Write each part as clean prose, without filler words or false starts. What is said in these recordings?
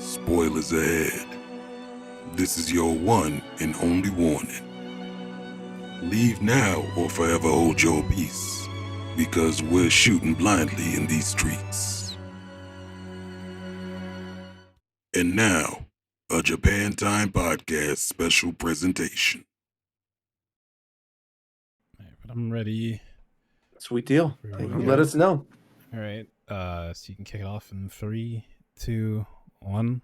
Spoilers ahead. This is your one and only warning. Leave now or forever hold your peace, because we're shooting blindly in these streets. And now, a Japan Time Podcast special presentation. All right, but I'm ready. Sweet deal. You Let us know. All right. So you can kick it off in 3, 2, 1.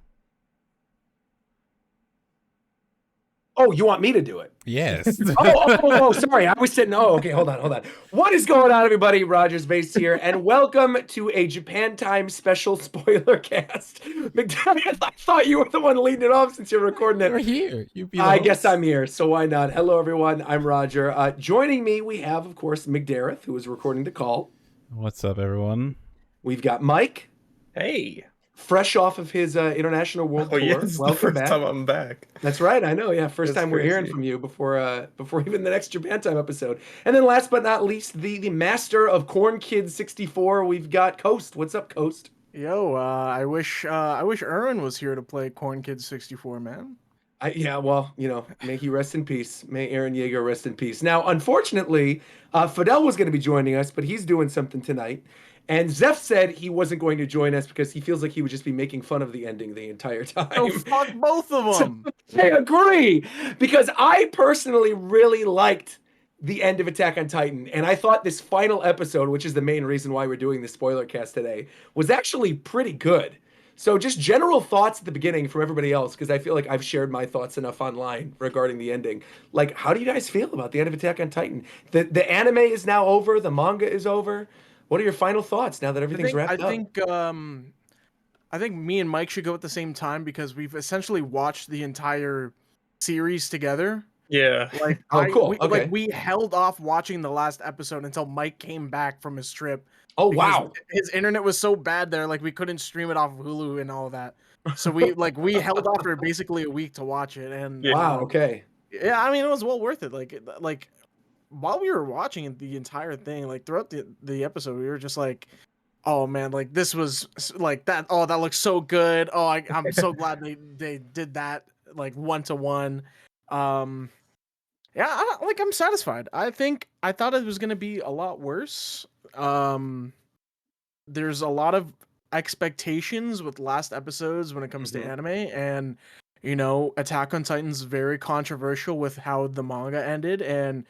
Oh, you want me to do it? Yes. Sorry. I was sitting. Okay. Hold on. What is going on, everybody? Rogers Base here, and welcome to a Japan Time special spoiler cast. McDonald, I thought you were the one leading it off since you're recording it. You're here. I guess I'm here, so why not? Hello, everyone. I'm Roger. Joining me, we have, of course, McDareth, who is recording the call. What's up, everyone? We've got Mike. Hey. Fresh off of his international world tour. Yes, Welcome the first back. time I'm back. That's right. I know. Yeah, first time we're hearing from you before even the next Japan Time episode. And then last but not least, the master of Corn Kid 64. We've got Coast. What's up, Coast? Yo, I wish Erwin was here to play Corn Kid 64, man. Yeah, well, may he rest in peace. May Aaron Yeager rest in peace. Now, unfortunately, Fidel was going to be joining us, but he's doing something tonight. And Zeph said he wasn't going to join us because he feels like he would just be making fun of the ending the entire time. Oh, fuck both of them. I agree, because I personally really liked the end of Attack on Titan, and I thought this final episode, which is the main reason why we're doing the spoiler cast today, was actually pretty good. So just general thoughts at the beginning from everybody else, because I feel like I've shared my thoughts enough online regarding the ending. Like, how do you guys feel about the end of Attack on Titan? The anime is now over. The manga is over. What are your final thoughts now that everything's wrapped up? I think me and Mike should go at the same time because we've essentially watched the entire series together. Yeah. Like, cool. Okay. Like we held off watching the last episode until Mike came back from his trip. Oh, wow. His internet was so bad there, like we couldn't stream it off of Hulu and all that. So we held off for basically a week to watch it. And wow. Okay. Yeah, I mean it was well worth it. Like while we were watching the entire thing, like throughout the episode, we were just like, oh man, like this was like that. Oh, that looks so good. Oh, I'm so glad they did that like 1-to-1. Yeah, I'm satisfied. I thought it was gonna be a lot worse. There's a lot of expectations with last episodes when it comes to anime, and Attack on Titan's very controversial with how the manga ended, and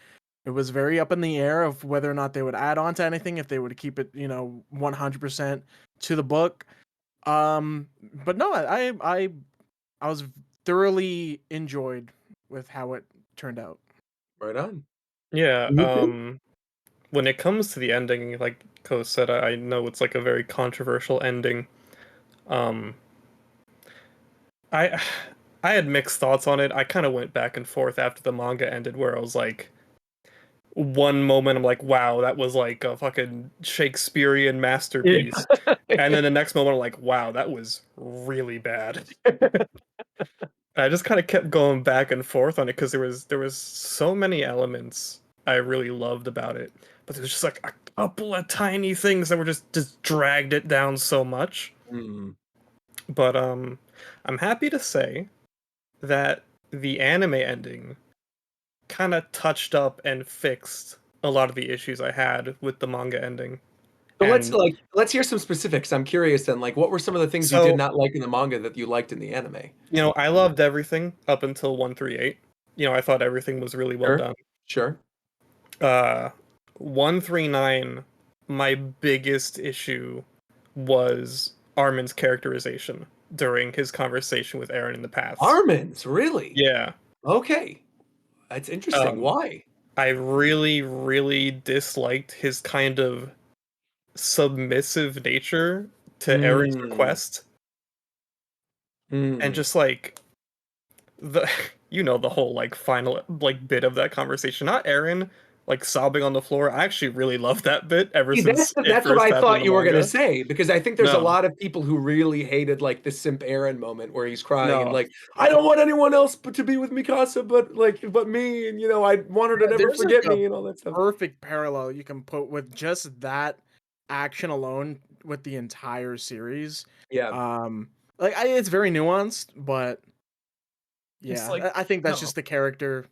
it was very up in the air of whether or not they would add on to anything, if they would keep it, 100% to the book. But no, I was thoroughly enjoyed with how it turned out. Right on. Yeah. When it comes to the ending, like Ko said, I know it's like a very controversial ending. I had mixed thoughts on it. I kind of went back and forth after the manga ended, where I was like, one moment I'm like, wow, that was like a fucking Shakespearean masterpiece. And then the next moment I'm like, wow, that was really bad. I just kind of kept going back and forth on it because there was so many elements I really loved about it, but there was just like a couple of tiny things that were just dragged it down so much. But I'm happy to say that the anime ending kind of touched up and fixed a lot of the issues I had with the manga ending. So let's hear some specifics. I'm curious then, like what were some of the things you did not like in the manga that you liked in the anime? I loved everything up until 138. I thought everything was really well done. Sure. 139, my biggest issue was Armin's characterization during his conversation with Eren in the past. Armin's, really? Yeah. Okay. That's interesting. Why? I really, really disliked his kind of submissive nature to Eren's request. And just like the whole like final like bit of that conversation. Not Eren like sobbing on the floor. I actually really loved that bit since that's what I thought you were going to say, because I think there's a lot of people who really hated like the simp Eren moment where he's crying and like, I don't want anyone else to be with Mikasa but me, and I want her to never forget me and all that stuff. Perfect parallel you can put with just that action alone with the entire series. Yeah. Like it's very nuanced, but It's yeah, like, I think that's no. just the character.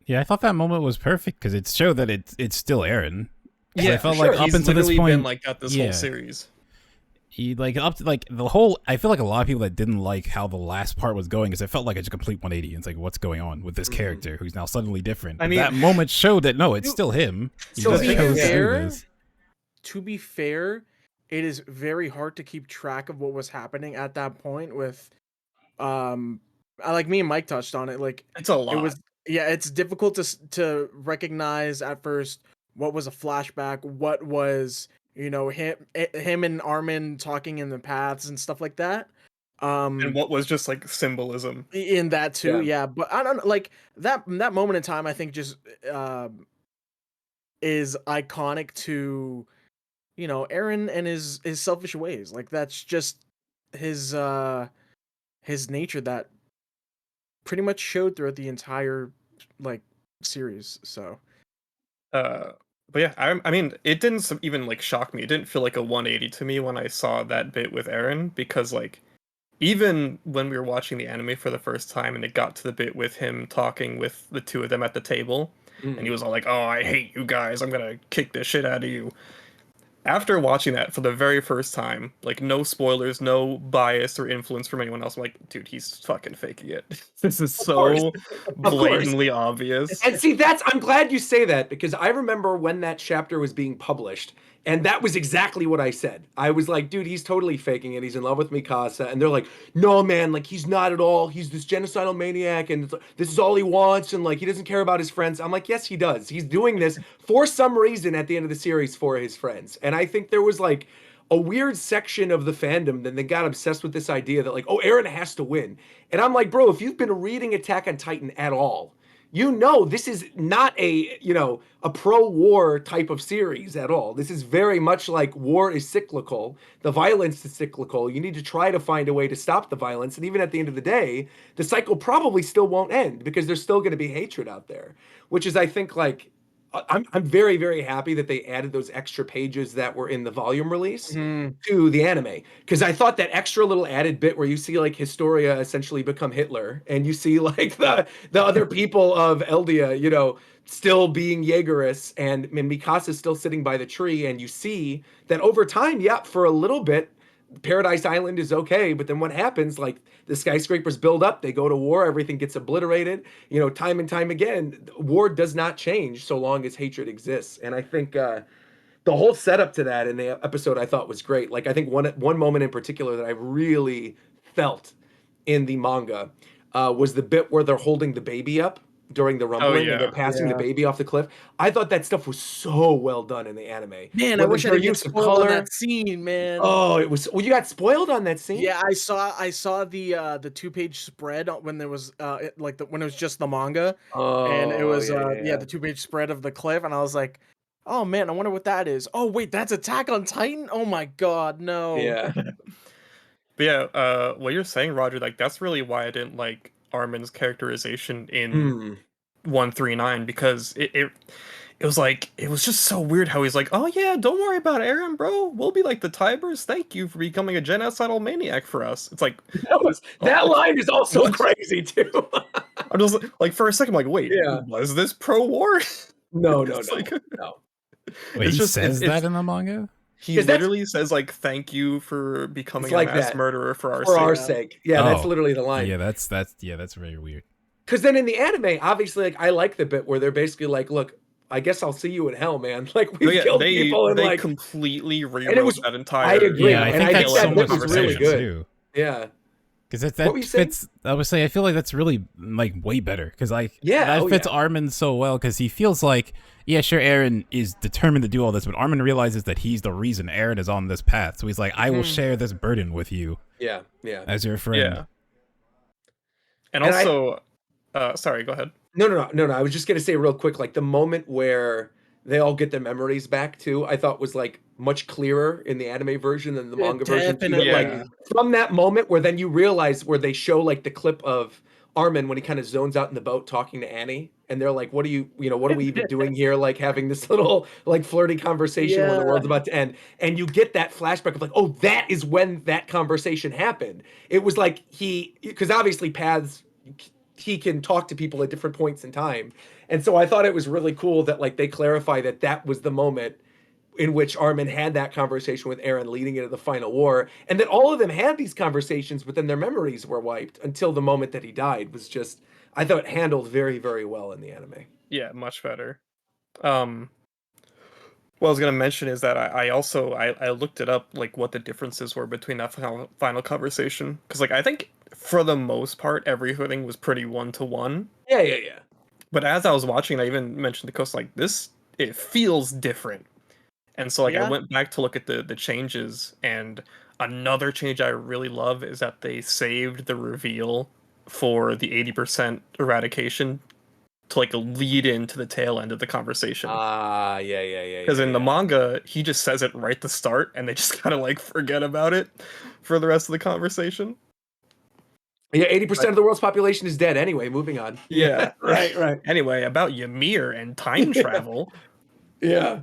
Yeah, I thought that moment was perfect because it showed that it's still Eren. 'Cause Yeah, I felt for like sure. up he's until this literally point, been like that this whole series. he like up to like the whole. I feel like a lot of people that didn't like how the last part was going, because it felt like it's a complete 180. It's like, what's going on with this character who's now suddenly different? I But mean- that moment showed that no, it's To- still him. He to just be chose to do fair, this. To be fair, it is very hard to keep track of what was happening at that point with like me and Mike touched on it, like It's a lot. it was it's difficult to recognize at first what was a flashback, what was, you know, him and Armin talking in the paths and stuff like that. And what was just like symbolism. In that too, Yeah. yeah, but I don't know, like that moment in time I think just is iconic to, you know, Eren and his selfish ways. Like that's just his nature that pretty much showed throughout the entire like series. So But yeah, I mean, it didn't even like shock me. It didn't feel like a 180 to me when I saw that bit with Eren, because like even when we were watching the anime for the first time and it got to the bit with him talking with the two of them at the table, and he was all like, "Oh, I hate you guys. I'm gonna kick the shit out of you." After watching that for the very first time, like no spoilers, no bias or influence from anyone else, I'm like, dude, he's fucking faking it. This is course. so Of course. blatantly obvious. And see, I'm glad you say that, because I remember when that chapter was being published, and that was exactly what I said. I was like, dude, he's totally faking it. He's in love with Mikasa. And they're like, no, man, like he's not at all. He's this genocidal maniac, and this is all he wants, and like he doesn't care about his friends. I'm like, yes, he does. He's doing this for some reason at the end of the series for his friends. And I think there was like a weird section of the fandom that they got obsessed with this idea that like, oh, Eren has to win. And I'm like, bro, if you've been reading Attack on Titan at all, you know this is not a, you know, a pro-war type of series at all. This is very much like war is cyclical, the violence is cyclical. You need to try to find a way to stop the violence, and even at the end of the day, the cycle probably still won't end because there's still going to be hatred out there, which is, I think, like, I'm very, very happy that they added those extra pages that were in the volume release to the anime, because I thought that extra little added bit where you see like Historia essentially become Hitler, and you see like the other people of Eldia, you know, still being Jaegerists, and Mikasa still sitting by the tree, and you see that over time, yeah, for a little bit, Paradise Island is okay, but then what happens? Like the skyscrapers build up, they go to war, everything gets obliterated. You know, time and time again, war does not change so long as hatred exists. And I think the whole setup to that in the episode I thought was great. Like I think one moment in particular that I really felt in the manga was the bit where they're holding the baby up during the rumbling and they're yeah. passing the baby off the cliff. I thought that stuff was so well done in the anime. man, I Whether wish I their didn't get use of spoiled on color. that scene, man. Oh, it was. Well, you got spoiled on that scene. Yeah, I saw the 2-page spread when there was when it was just the manga, and it Oh, was yeah. the 2-page spread of the cliff, and I was like, oh man, I wonder what that is. Oh wait, that's Attack on Titan. Oh my god, no. Yeah. But yeah, what you're saying, Roger, like that's really why I didn't like Armin's characterization in 139, because it was like, it was just so weird how he's like, oh yeah, don't worry about Eren, bro. We'll be like the Tybers. Thank you for becoming a genocidal maniac for us. It's like, That line is also What? crazy too. I'm just like for a second, I'm like, wait, Yeah. was this pro-war? No. It's like- No. Wait, It's he just- says it's- that in the manga? He 'Cause that's- literally says like, thank you for becoming It's like a mass that. murderer for our For our sake. sake. Yeah, that's Oh, literally the line. Yeah, that's very weird. Because then in the anime, obviously, like I like the bit where they're basically like, "Look, I guess I'll see you in hell, man." Like we've killed people, and they like, completely and rewrote it was. that entire. I agree, Yeah, I and think I that's think so that much bit was really conversation, good. too. Yeah. Because What were you that saying? fits. I would say I feel like that's really like way better. Because like that fits Armin so well. Because he feels like, yeah, sure, Eren is determined to do all this, but Armin realizes that he's the reason Eren is on this path. So he's like, I will share this burden with you. Yeah. As your friend. Yeah. And also, sorry, go ahead. No. I was just gonna say real quick, like the moment where they all get their memories back too, I thought was like much clearer in the anime version than the manga version too. But, Definitely. like from that moment where then you realize where they show like the clip of Armin when he kind of zones out in the boat talking to Annie, and they're like, what are we even doing here? Like having this little like flirty conversation when the world's about to end. And you get that flashback of like, oh, that is when that conversation happened. It was like because obviously paths, he can talk to people at different points in time. And so I thought it was really cool that like they clarify that that was the moment in which Armin had that conversation with Eren leading into the final war, and that all of them had these conversations, but then their memories were wiped until the moment that he died was just, I thought, handled very, very well in the anime. Yeah, much better. What I was gonna mention is that I also I looked it up, like what the differences were between that final conversation, because like I think for the most part everything was pretty 1-to-1. Yeah. But as I was watching, I even mentioned to Coast like this, it feels different. And so like I went back to look at the changes, and another change I really love is that they saved the reveal for the 80% eradication to like lead into the tail end of the conversation. Yeah. Because in the manga, he just says it right at the start, and they just kind of like forget about it for the rest of the conversation. Yeah, 80% of the world's population is dead anyway. Moving on. Yeah. Right. Anyway, about Ymir and time travel. Yeah.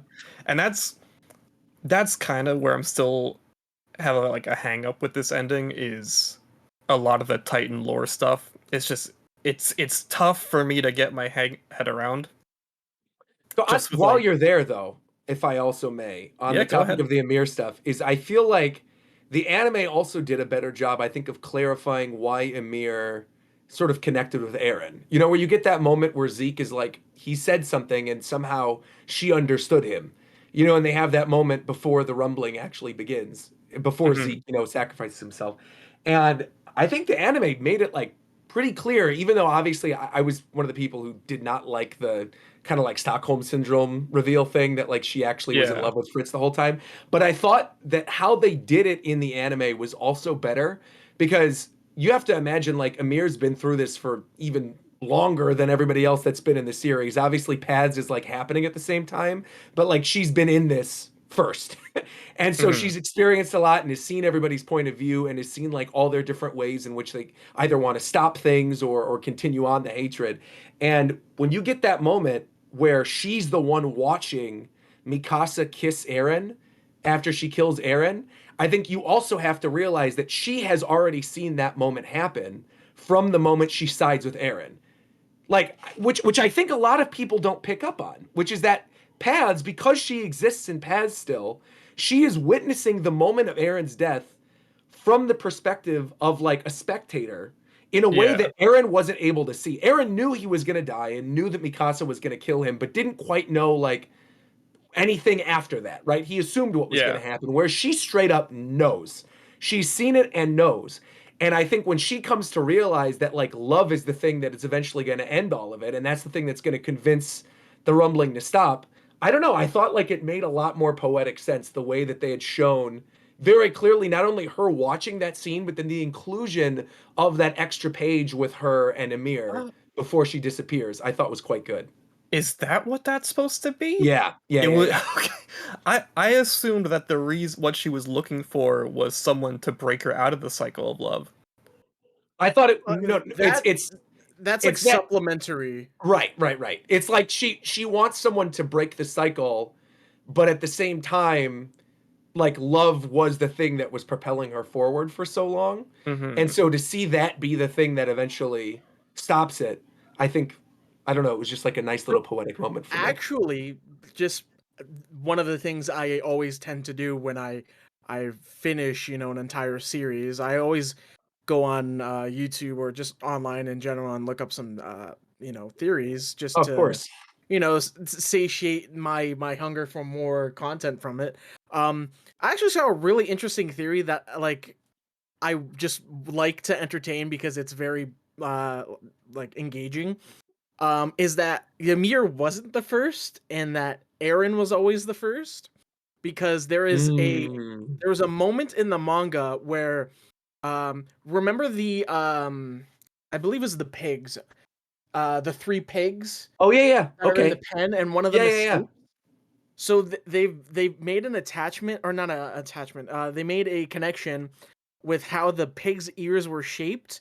And that's kind of where I'm still have a hang up with this ending, is a lot of the Titan lore stuff. It's just it's tough for me to get my head around. So while you're there, though, if I also may, on the topic of the Ymir stuff, is I feel like the anime also did a better job, I think, of clarifying why Ymir sort of connected with Eren. You know, where you get that moment where Zeke is like, he said something and somehow she understood him. You know, and they have that moment before the rumbling actually begins, before Zeke, sacrifices himself. And I think the anime made it like pretty clear, even though obviously I was one of the people who did not like the kind of like Stockholm syndrome reveal thing that like she actually was in love with Fritz the whole time. But I thought that how they did it in the anime was also better, because you have to imagine like Amir's been through this for even longer than everybody else that's been in the series. Obviously Pads is like happening at the same time, but like she's been in this first. And so she's experienced a lot and has seen everybody's point of view and has seen like all their different ways in which they either want to stop things or continue on the hatred. And when you get that moment where she's the one watching Mikasa kiss Eren after she kills Eren, I think you also have to realize that she has already seen that moment happen from the moment she sides with Eren. Like, which I think a lot of people don't pick up on, which is that Paths, because she exists in Paths still, she is witnessing the moment of Eren's death from the perspective of like a spectator in a way that Eren wasn't able to see. Eren knew he was going to die and knew that Mikasa was going to kill him, but didn't quite know like anything after that, right? He assumed what was going to happen, where she straight up knows. She's seen it and knows. And I think when she comes to realize that like love is the thing that is eventually going to end all of it, and that's the thing that's going to convince the rumbling to stop, I don't know. I thought like it made a lot more poetic sense the way that they had shown very clearly not only her watching that scene, but then the inclusion of that extra page with her and Ymir before she disappears, I thought was quite good. Is that what that's supposed to be? Yeah. Okay. I assumed that the reason what she was looking for was someone to break her out of the cycle of love. I thought it's like supplementary. Right. It's like she wants someone to break the cycle, but at the same time, like love was the thing that was propelling her forward for so long. And so to see that be the thing that eventually stops it, I think, I don't know, it was just like a nice little poetic moment for me. Actually, just one of the things I always tend to do when I finish, an entire series, I always go on YouTube or just online in general and look up some theories just Of course. Satiate my hunger for more content from it. I actually saw a really interesting theory that like I just like to entertain because it's very like engaging. Is that Ymir wasn't the first and that Eren was always the first, because there was a moment in the manga where remember the I believe it was the pigs, the 3 pigs. Oh yeah. That are in the pen, and one of them escaped. So they've made an attachment, or not an attachment. They made a connection with how the pig's ears were shaped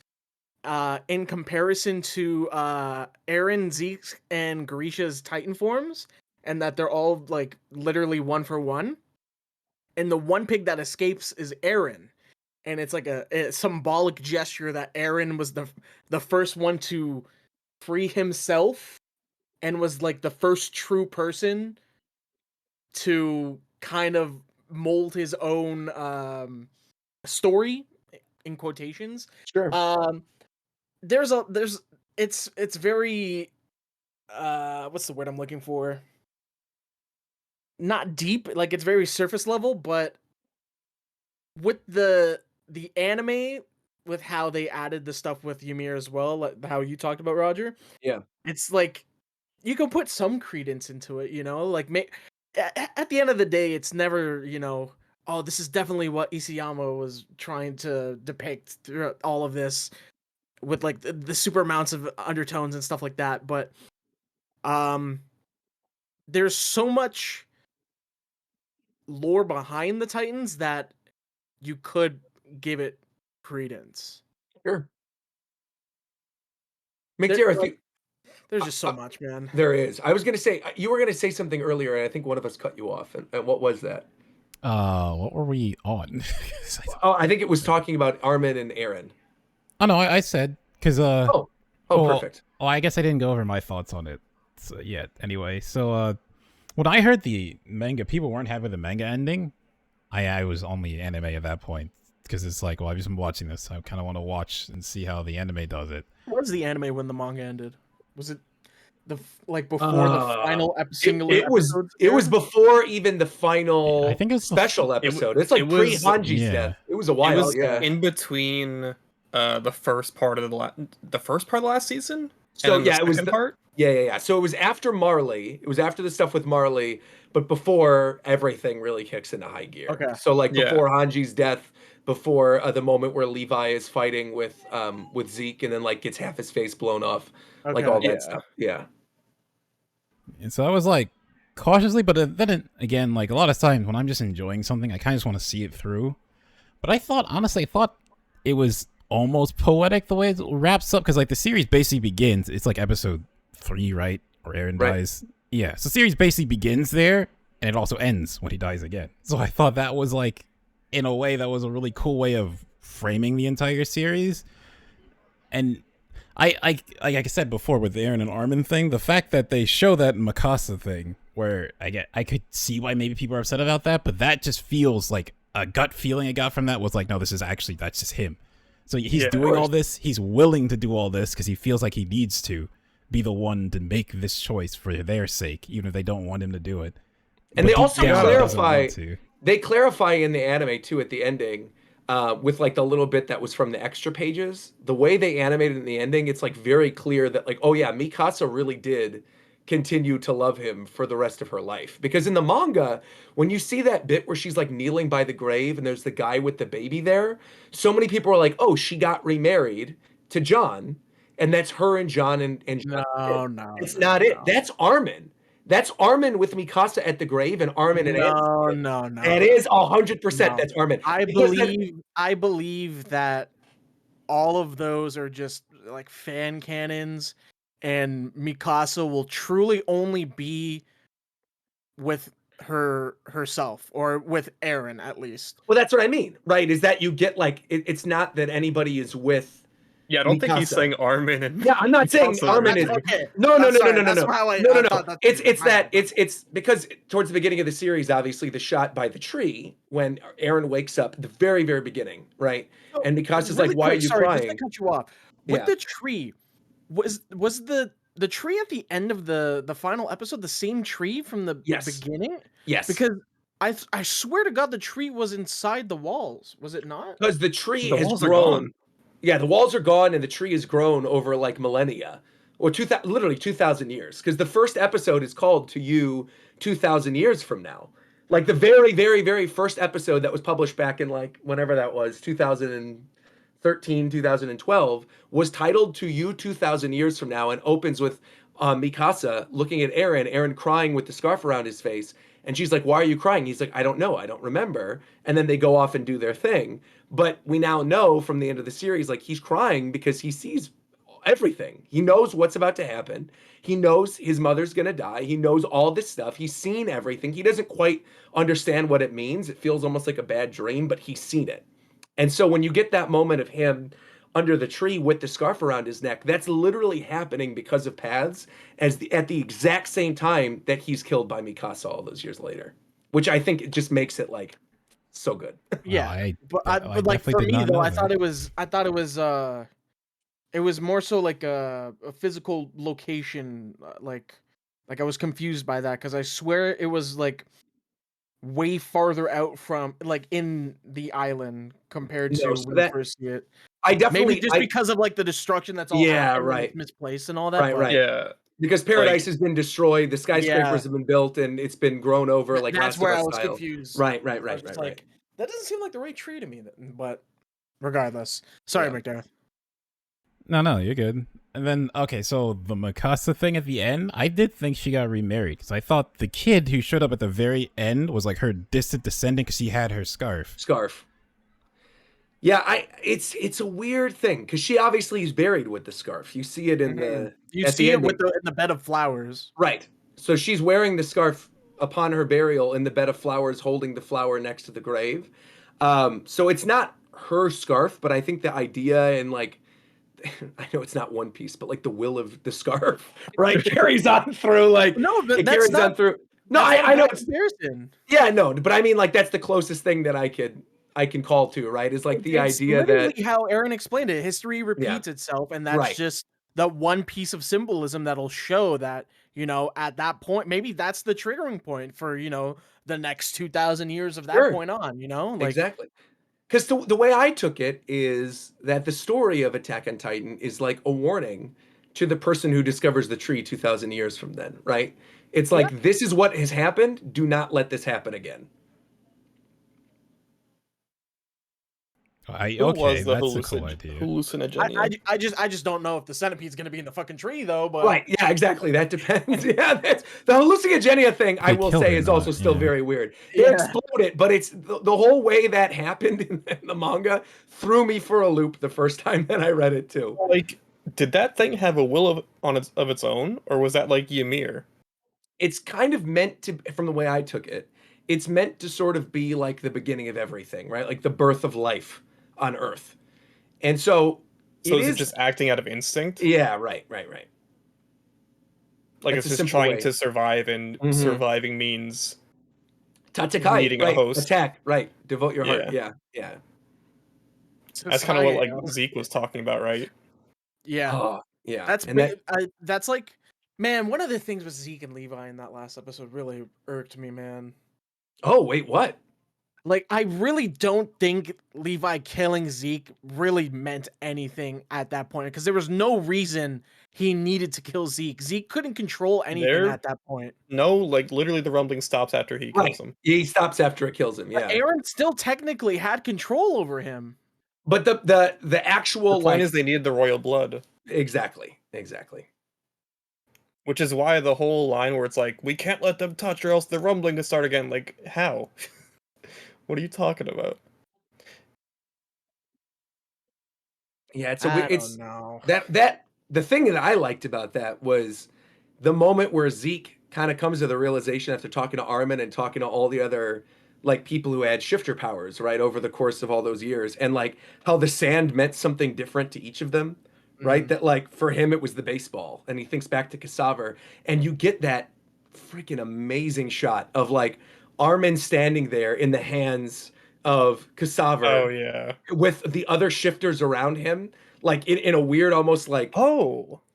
in comparison to Eren, Zeke, and Grisha's Titan forms, and that they're all like literally 1-for-1. And the one pig that escapes is Eren, and it's like a symbolic gesture that Eren was the first one to free himself, and was like the first true person to kind of mold his own story, in quotations. Sure. There's it's very what's the word I'm looking for? Not deep, like it's very surface level, but with the anime, with how they added the stuff with Ymir as well, like how you talked about, Roger. Yeah. It's like you can put some credence into it, like at the end of the day, it's never, oh, this is definitely what Isayama was trying to depict throughout all of this, with like the super amounts of undertones and stuff like that. But there's so much lore behind the Titans that you could give it credence. Sure. McDare, there's just so much, man. There is. I was going to say, you were going to say something earlier, and I think one of us cut you off. And what was that? What were we on? I think it was talking about Armin and Eren. Oh, no, I said, because, perfect. Oh, I guess I didn't go over my thoughts on it yet. Anyway, so, when I heard the manga, people weren't happy with the manga ending. I was only anime at that point, because it's like, well, I've just been watching this, so I kind of want to watch and see how the anime does it. What was the anime when the manga ended? Was it before the final singular episode? It was before even the final I think it was special episode. It's like pre-Hanji's death. It was a while. It was in between the first part of the last season. So yeah, it was the part. Yeah. So it was after Marley. It was after the stuff with Marley, but before everything really kicks into high gear. Okay. So like before Hanji's death, before the moment where Levi is fighting with Zeke and then like gets half his face blown off, like all that stuff. Yeah. And so I was like cautiously, but then again, like a lot of times when I'm just enjoying something, I kind of just want to see it through. But I thought it was almost poetic the way it wraps up, because like the series basically begins. It's like episode 3, right? Or Eren dies. Yeah. So series basically begins there, and it also ends when he dies again. So I thought that was like, in a way, that was a really cool way of framing the entire series. And like I said before with the Eren and Armin thing, the fact that they show that Mikasa thing, where I could see why maybe people are upset about that, but that just feels like a gut feeling I got from that was like, no, that's just him. So he's doing all this. He's willing to do all this because he feels like he needs to be the one to make this choice for their sake, even if they don't want him to do it. And they also clarify. They clarify in the anime too at the ending, with like the little bit that was from the extra pages. The way they animated in the ending, it's like very clear that like, oh yeah, Mikasa really did continue to love him for the rest of her life. Because in the manga, when you see that bit where she's like kneeling by the grave and there's the guy with the baby there, so many people are like, oh, she got remarried to John, and that's her and John and John. No, it's not it. That's Armin. That's Armin with Mikasa at the grave, and Armin and No. It is 100%. That's Armin. I believe that all of those are just like fan canons, and Mikasa will truly only be with herself, or with Eren at least. Well, that's what I mean, right? Is that you get like it's not that anybody is with. Yeah, I don't think he's saying Armin and. Yeah, I'm not saying Armin is. Okay. No. No. It's because towards the beginning of the series, obviously the shot by the tree when Eren wakes up at the very, very beginning, right? And Mikasa's really like, "Why are you crying?" Just to cut you off. With the tree, was the tree at the end of the final episode the same tree from the beginning? Yes. Because I swear to God, the tree was inside the walls. Was it not? Because the tree has grown. Yeah, the walls are gone and the tree has grown over like millennia, or literally 2,000 years. Because the first episode is called "To You 2,000 Years From Now." Like the very, very, very first episode that was published back in like whenever that was, 2013, 2012, was titled "To You 2,000 Years From Now" and opens with Mikasa looking at Eren crying with the scarf around his face, And she's like, why are you crying? He's like, I don't know. I don't remember. And then they go off and do their thing. But we now know from the end of the series, like, he's crying because he sees everything. He knows what's about to happen. He knows his mother's going to die. He knows all this stuff. He's seen everything. He doesn't quite understand what it means. It feels almost like a bad dream, but he's seen it. And so when you get that moment of him under the tree with the scarf around his neck, that's literally happening because of paths at the exact same time that he's killed by Mikasa all those years later, which I think it just makes it like so good. Yeah, but like for me though, I thought it was it was more so like a physical location, like I was confused by that because I swear it was like way farther out from like in the island compared to when you first see it. I definitely maybe just because of like the destruction that's all happening, it's misplaced and all that. Right. Yeah, because paradise has been destroyed, the skyscrapers have been built, and it's been grown over. Like that's where I was style. confused. Right. Like that doesn't seem like the right tree to me. But regardless, sorry, McDareth. No, you're good. And then, okay, so the Mikasa thing at the end, I did think she got remarried because I thought the kid who showed up at the very end was like her distant descendant because she had her scarf. Yeah, it's a weird thing because she obviously is buried with the scarf. You see it in the in the bed of flowers. Right. So she's wearing the scarf upon her burial in the bed of flowers, holding the flower next to the grave. So it's not her scarf, but I think the idea and like, I know it's not One Piece, but like the will of the scarf, right, carries on through. Like, no, but it carries on through. No, I know it's comparison. Yeah, no, but I mean, like, that's the closest thing that I can call to, right? Is like the idea that how Aaron explained it, history repeats itself, and that's just the one piece of symbolism that'll show that, you know, at that point, maybe that's the triggering point for, you know, the next 2,000 years of that point on, you know, like exactly. Because the way I took it is that the story of Attack on Titan is like a warning to the person who discovers the tree 2,000 years from then, right? It's like, this is what has happened. Do not let this happen again. Okay, that's a cool idea. Hallucinogenia. I just don't know if the centipede's gonna be in the fucking tree though. But right, yeah, exactly. That depends. Yeah, that's, the hallucinogenia thing, I will say, is also still very weird. They explode it, but it's the whole way that happened in the manga threw me for a loop the first time that I read it too. Like, did that thing have a will of its own, or was that like Ymir? It's kind of meant to, from the way I took it, it's meant to sort of be like the beginning of everything, right? Like the birth of life on Earth. And so is it just acting out of instinct? Yeah, right. Like it's just trying to survive, and surviving means Tatakai, needing a host. Attack, right. Devote your heart. Yeah. That's kind of what like Zeke was talking about, right? Yeah. Yeah. That's like, man, one of the things with Zeke and Levi in that last episode really irked me, man. Oh, wait, what? Like, I really don't think Levi killing Zeke really meant anything at that point, because there was no reason he needed to kill Zeke. Zeke couldn't control anything at that point. No, like literally the rumbling stops after he kills him. He stops after it kills him, yeah. But Aaron still technically had control over him. But the actual the point is they needed the royal blood. Exactly. Which is why the whole line where it's like, we can't let them touch or else the rumbling to start again. Like, how? What are you talking about? Yeah, know. that the thing that I liked about that was the moment where Zeke kind of comes to the realization after talking to Armin and talking to all the other like people who had shifter powers, right, over the course of all those years, and like how the sand meant something different to each of them, right? That like for him it was the baseball, and he thinks back to Cassava, and you get that freaking amazing shot of like Armin standing there in the hands of Cassava. Oh yeah. With the other shifters around him, like in a weird, almost like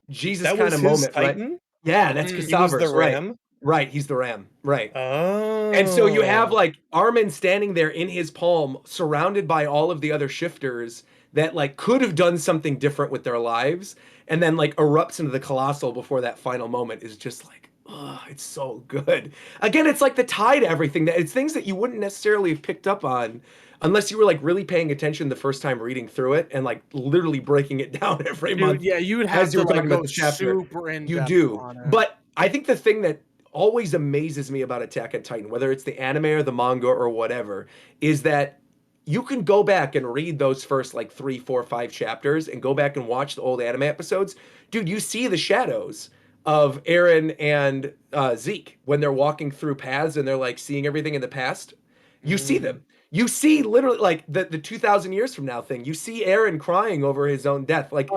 Jesus kind of moment, Titan? right? Yeah, that's Cassava's, the ram? Right, he's the ram, right? Oh. And so you have like Armin standing there in his palm, surrounded by all of the other shifters that like could have done something different with their lives, and then like erupts into the colossal before that final moment is just like, oh, it's so good. Again, it's like the tie to everything. That it's things that you wouldn't necessarily have picked up on unless you were like really paying attention the first time reading through it and like literally breaking it down every month. Yeah, you would have as you to were talking go about the chapter. super in You depth do. on it. But I think the thing that always amazes me about Attack on Titan, whether it's the anime or the manga or whatever, is that you can go back and read those first like 3, 4, 5 chapters and go back and watch the old anime episodes. Dude, you see the shadows of Eren and Zeke when they're walking through paths and they're like seeing everything in the past. You see them. You see literally like the 2,000 years from now thing. You see Eren crying over his own death. Like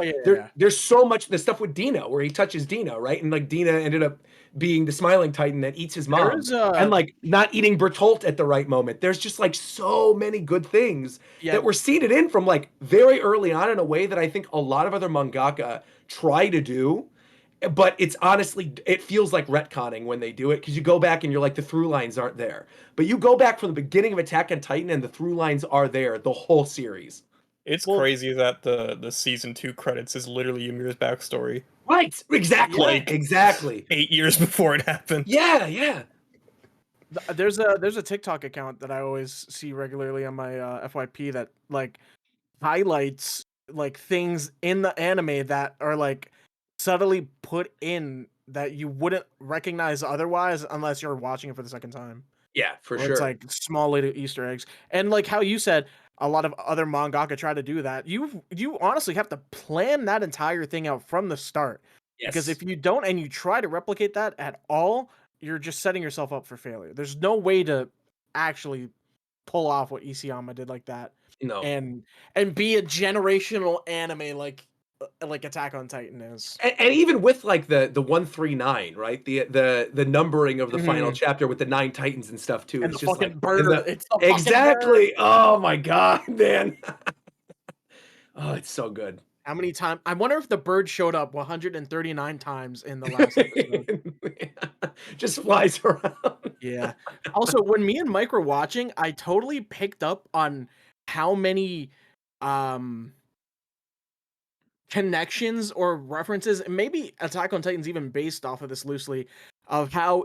there's so much the stuff with Dina where he touches Dina, right? And like Dina ended up being the smiling Titan that eats his mom and like not eating Bertolt at the right moment. There's just like so many good things that were seeded in from like very early on in a way that I think a lot of other mangaka try to do. But it's honestly, it feels like retconning when they do it because you go back and you're like, the through lines aren't there. But you go back from the beginning of Attack on Titan and the through lines are there, the whole series. It's crazy that the season 2 credits is literally Ymir's backstory. Right, exactly. Like exactly. 8 years before it happened. Yeah. There's a TikTok account that I always see regularly on my FYP that like highlights like things in the anime that are like subtly put in that you wouldn't recognize otherwise unless you're watching it for the second time. Yeah, for sure. It's like small little Easter eggs. And like how you said, a lot of other mangaka try to do that. You honestly have to plan that entire thing out from the start. Yes. Because if you don't and you try to replicate that at all, you're just setting yourself up for failure. There's no way to actually pull off what Isayama did like that. No. And be a generational anime like Attack on Titan is. And even with like the 139, right? The numbering of the final chapter with the 9 Titans and stuff too. And It's the just fucking like bird. It's the exactly. Oh my god, man. Oh, it's so good. How many times? I wonder if the bird showed up 139 times in the last episode. Just flies around. Yeah. Also, when me and Mike were watching, I totally picked up on how many connections or references, and maybe Attack on Titan's even based off of this loosely, of how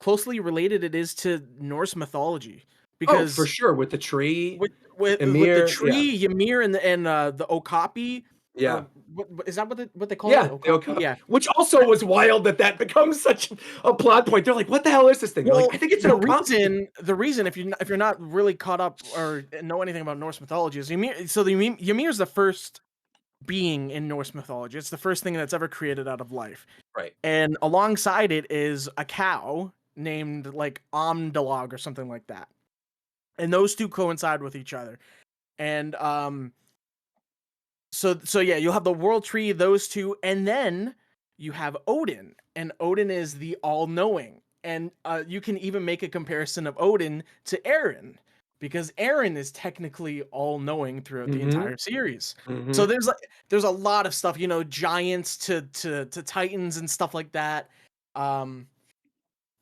closely related it is to Norse mythology. Because for sure, with the tree, with the tree, Ymir and the Okapi. Yeah. What is that what they call it? Okapi? Okapi. Yeah. Which also was wild that becomes such a plot point. They're like, what the hell is this thing? Well, like, I think it's the reason if you're not really caught up or know anything about Norse mythology is Ymir. So Ymir is the first being in Norse mythology. It's the first thing that's ever created out of life. Right. And alongside it is a cow named like Amdalag or something like that. And those two coincide with each other. And so yeah, you'll have the world tree, those two, and then you have Odin, and Odin is the all-knowing. And you can even make a comparison of Odin to Eren, because Eren is technically all-knowing throughout the entire series. So there's a lot of stuff, giants to titans and stuff like that.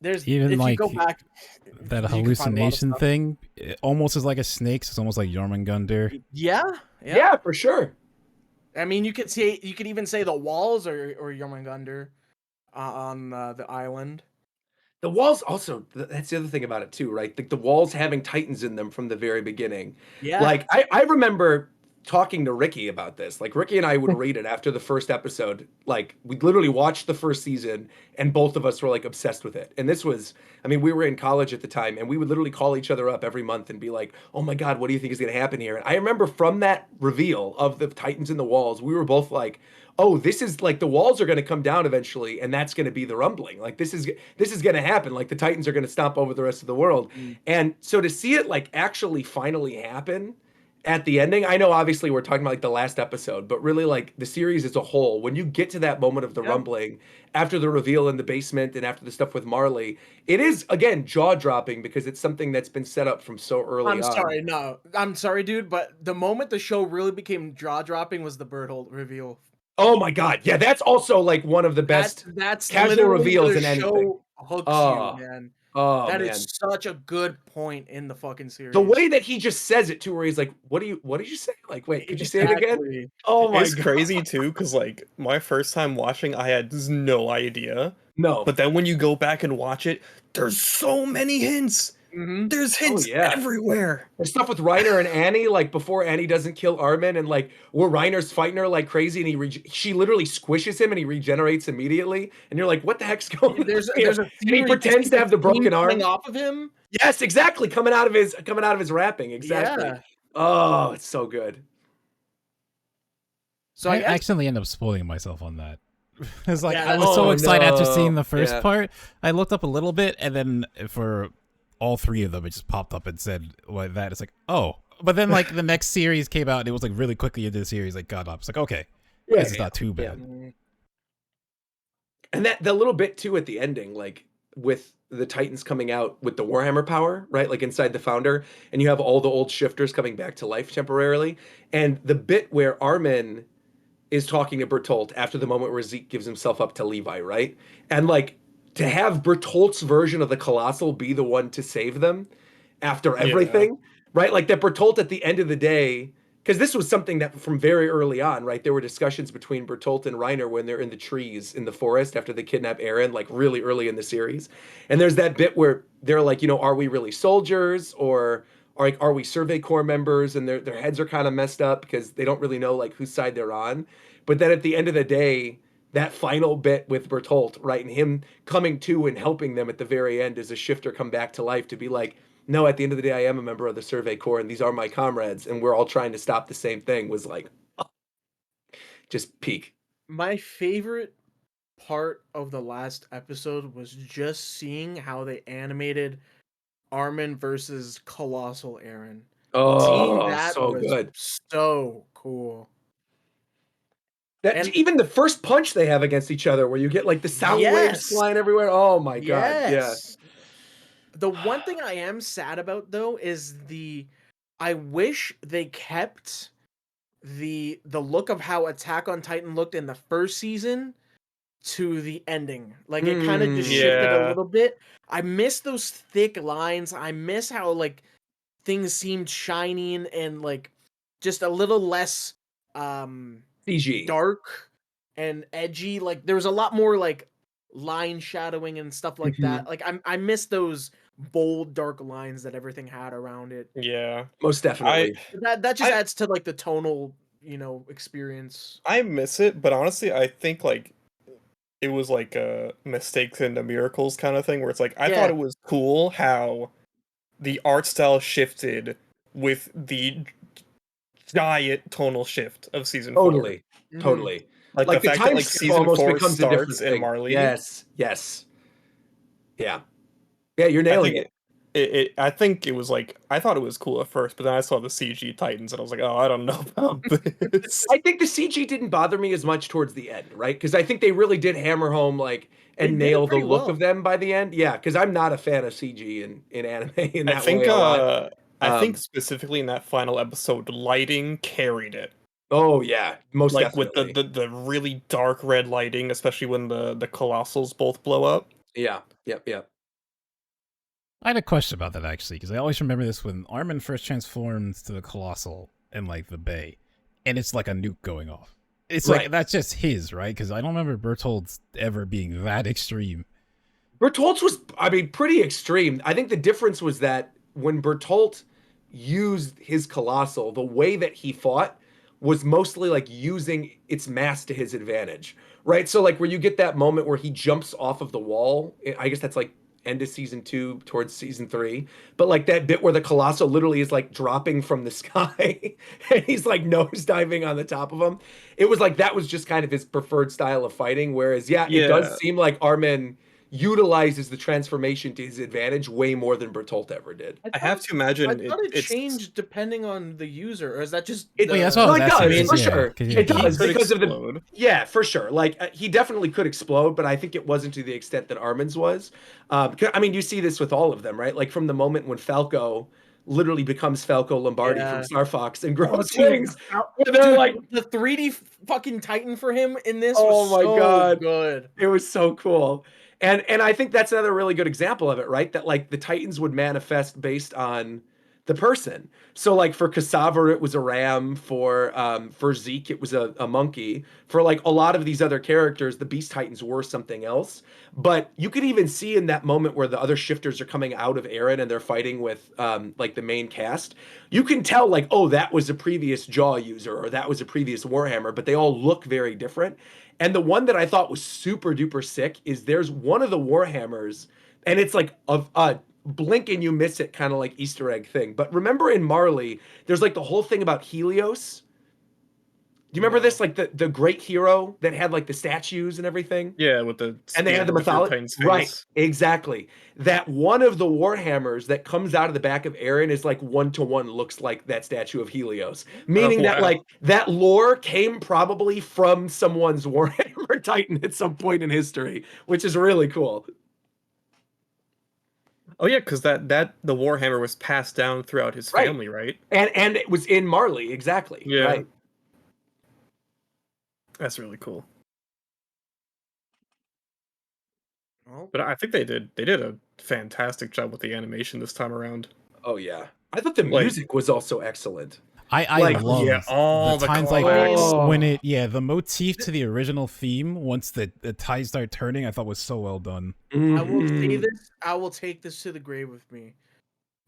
There's even if like you go back, that hallucination thing. It almost is like a snake. So it's almost like Jormungandr. Yeah, for sure. I mean, you could even say the walls or Jormungandr on the island. The walls also, that's the other thing about it too, right? The walls having titans in them from the very beginning. Yeah. Like I remember talking to Ricky about this. Like Ricky and I would read it after the first episode. Like we literally watched the first season and both of us were like obsessed with it. And this was, I mean, we were in college at the time and we would literally call each other up every month and be like, oh my God, what do you think is going to happen here? And I remember from that reveal of the titans in the walls, we were both like, oh, this is like the walls are going to come down eventually. And that's going to be the rumbling. Like this is going to happen. Like the titans are going to stomp over the rest of the world. And so to see it like actually finally happen at the ending, I know obviously we're talking about like the last episode, but really like the series as a whole, when you get to that moment of the rumbling after the reveal in the basement and after the stuff with Marley, it is again jaw-dropping because it's something that's been set up from so early on. I'm sorry, dude, but the moment the show really became jaw-dropping was the Bertolt reveal. Oh my God. Yeah, that's also like one of the best that's casual reveals in anything. Show hooks you, man. Oh, that man. is such a good point in the fucking series. The way that he just says it too, where he's like, what did you say? Like, wait, could you say it again? Oh my God. It's crazy too, because like my first time watching, I had no idea. No. But then when you go back and watch it, there's so many hints. There's hints everywhere. There's stuff with Reiner and Annie, like before Annie doesn't kill Armin, and like where Reiner's fighting her like crazy, and she literally squishes him, and he regenerates immediately, and you're like, what the heck's going on? There's a and he pretends to have the broken arm off of him. Yes, exactly, coming out of his wrapping, exactly. Yeah. Oh, it's so good. So I accidentally end up spoiling myself on that. It's like I was so excited after seeing the first part. I looked up a little bit, and then for all three of them, it just popped up and said like that. It's like, oh, but then like the next series came out, and it was like really quickly into the series, like got up. It's like, okay, this is not too bad. Yeah. And that the little bit too at the ending, like with the Titans coming out with the Warhammer power, right? Like inside the Founder, and you have all the old shifters coming back to life temporarily, and the bit where Armin is talking to Bertolt after the moment where Zeke gives himself up to Levi, right? And like to have Bertolt's version of the Colossal be the one to save them after everything, right? Like that Bertolt at the end of the day, because this was something that from very early on, right? There were discussions between Bertolt and Reiner when they're in the trees in the forest after they kidnap Eren, like really early in the series. And there's that bit where they're like, are we really soldiers, or are we Survey Corps members? And their heads are kind of messed up because they don't really know like whose side they're on. But then at the end of the day, that final bit with Bertolt, right, and him coming to and helping them at the very end as a shifter come back to life to be like, no, at the end of the day, I am a member of the Survey Corps, and these are my comrades, and we're all trying to stop the same thing, was like, just peak. My favorite part of the last episode was just seeing how they animated Armin versus Colossal Eren. Oh, that so was good. So cool. And even the first punch they have against each other, where you get like the sound waves flying everywhere. Oh my god! Yeah. The one thing I am sad about though is I wish they kept the look of how Attack on Titan looked in the first season to the ending. Like it kind of just shifted a little bit. I miss those thick lines. I miss how like things seemed shiny and like just a little less CG, dark and edgy. Like there was a lot more like line shadowing and stuff like that. Like I miss those bold dark lines that everything had around it. Yeah, most definitely. That just adds to like the tonal experience. I miss it, but honestly I think like it was like a mistakes into miracles kind of thing, where it's like I thought it was cool how the art style shifted with the giant tonal shift of season 4. Totally. Like the fact that like season 4 starts in Marley. Yes. Yeah, you're nailing it. I think it was like, I thought it was cool at first, but then I saw the CG Titans and I was like, oh, I don't know about this. I think the CG didn't bother me as much towards the end, right? Because I think they really did hammer home like and nail the look of them by the end. Yeah, because I'm not a fan of CG in anime in that way. I think specifically in that final episode, lighting carried it. Oh yeah, most like definitely. With the really dark red lighting, especially when the Colossals both blow up. Yeah. I had a question about that actually, because I always remember this when Armin first transforms to the Colossal in like the bay, and it's like a nuke going off. It's like that's just his, right? Because I don't remember Bertolt's ever being that extreme. Bertolt's was, I mean, pretty extreme. I think the difference was that when Bertolt used his Colossal, the way that he fought was mostly like using its mass to his advantage, right? So like where you get that moment where he jumps off of the wall, I guess that's like end of season 2 towards season 3, but like that bit where the Colossal literally is like dropping from the sky and he's like nose diving on the top of him. It was like that was just kind of his preferred style of fighting, whereas it does seem like Armin utilizes the transformation to his advantage way more than Bertolt ever did. I have to imagine I thought it changed depending on the user, or is that just that's what I mean, for sure. It does because of the for sure. Like he definitely could explode, but I think it wasn't to the extent that Armin's was. I mean, you see this with all of them, right? Like from the moment when Falco literally becomes Falco Lombardi from Star Fox and grows wings. They're like the 3D fucking Titan for him in this. Oh my god, good! It was so cool. And I think that's another really good example of it, right? That like the Titans would manifest based on the person. So like for Cassava, it was a ram. For Zeke, it was a monkey. For like a lot of these other characters, the Beast Titans were something else. But you could even see in that moment where the other shifters are coming out of Eren and they're fighting with like the main cast, you can tell like, oh, that was a previous Jaw user or that was a previous Warhammer, but they all look very different. And the one that I thought was super duper sick is there's one of the Warhammers, and it's like a blink and you miss it kind of like Easter egg thing. But remember in Marley, there's like the whole thing about Helios. Do you remember this? Like the great hero that had like the statues and everything? Yeah, with the And they had the mythology. Right, exactly. That one of the Warhammers that comes out of the back of Eren is like 1-to-1 looks like that statue of Helios. Meaning that like that lore came probably from someone's Warhammer Titan at some point in history, which is really cool. Oh yeah, because that the Warhammer was passed down throughout his family, right? And it was in Marley, exactly. Yeah. Right. That's really cool. Well, But I think they did a fantastic job with the animation this time around. Oh yeah. I thought the Like- music was also excellent. I Like, love all the times like colors. when the motif to the original theme, once the tides start turning, I thought was so well done. I will say Mhm. this. I will take this to the grave with me.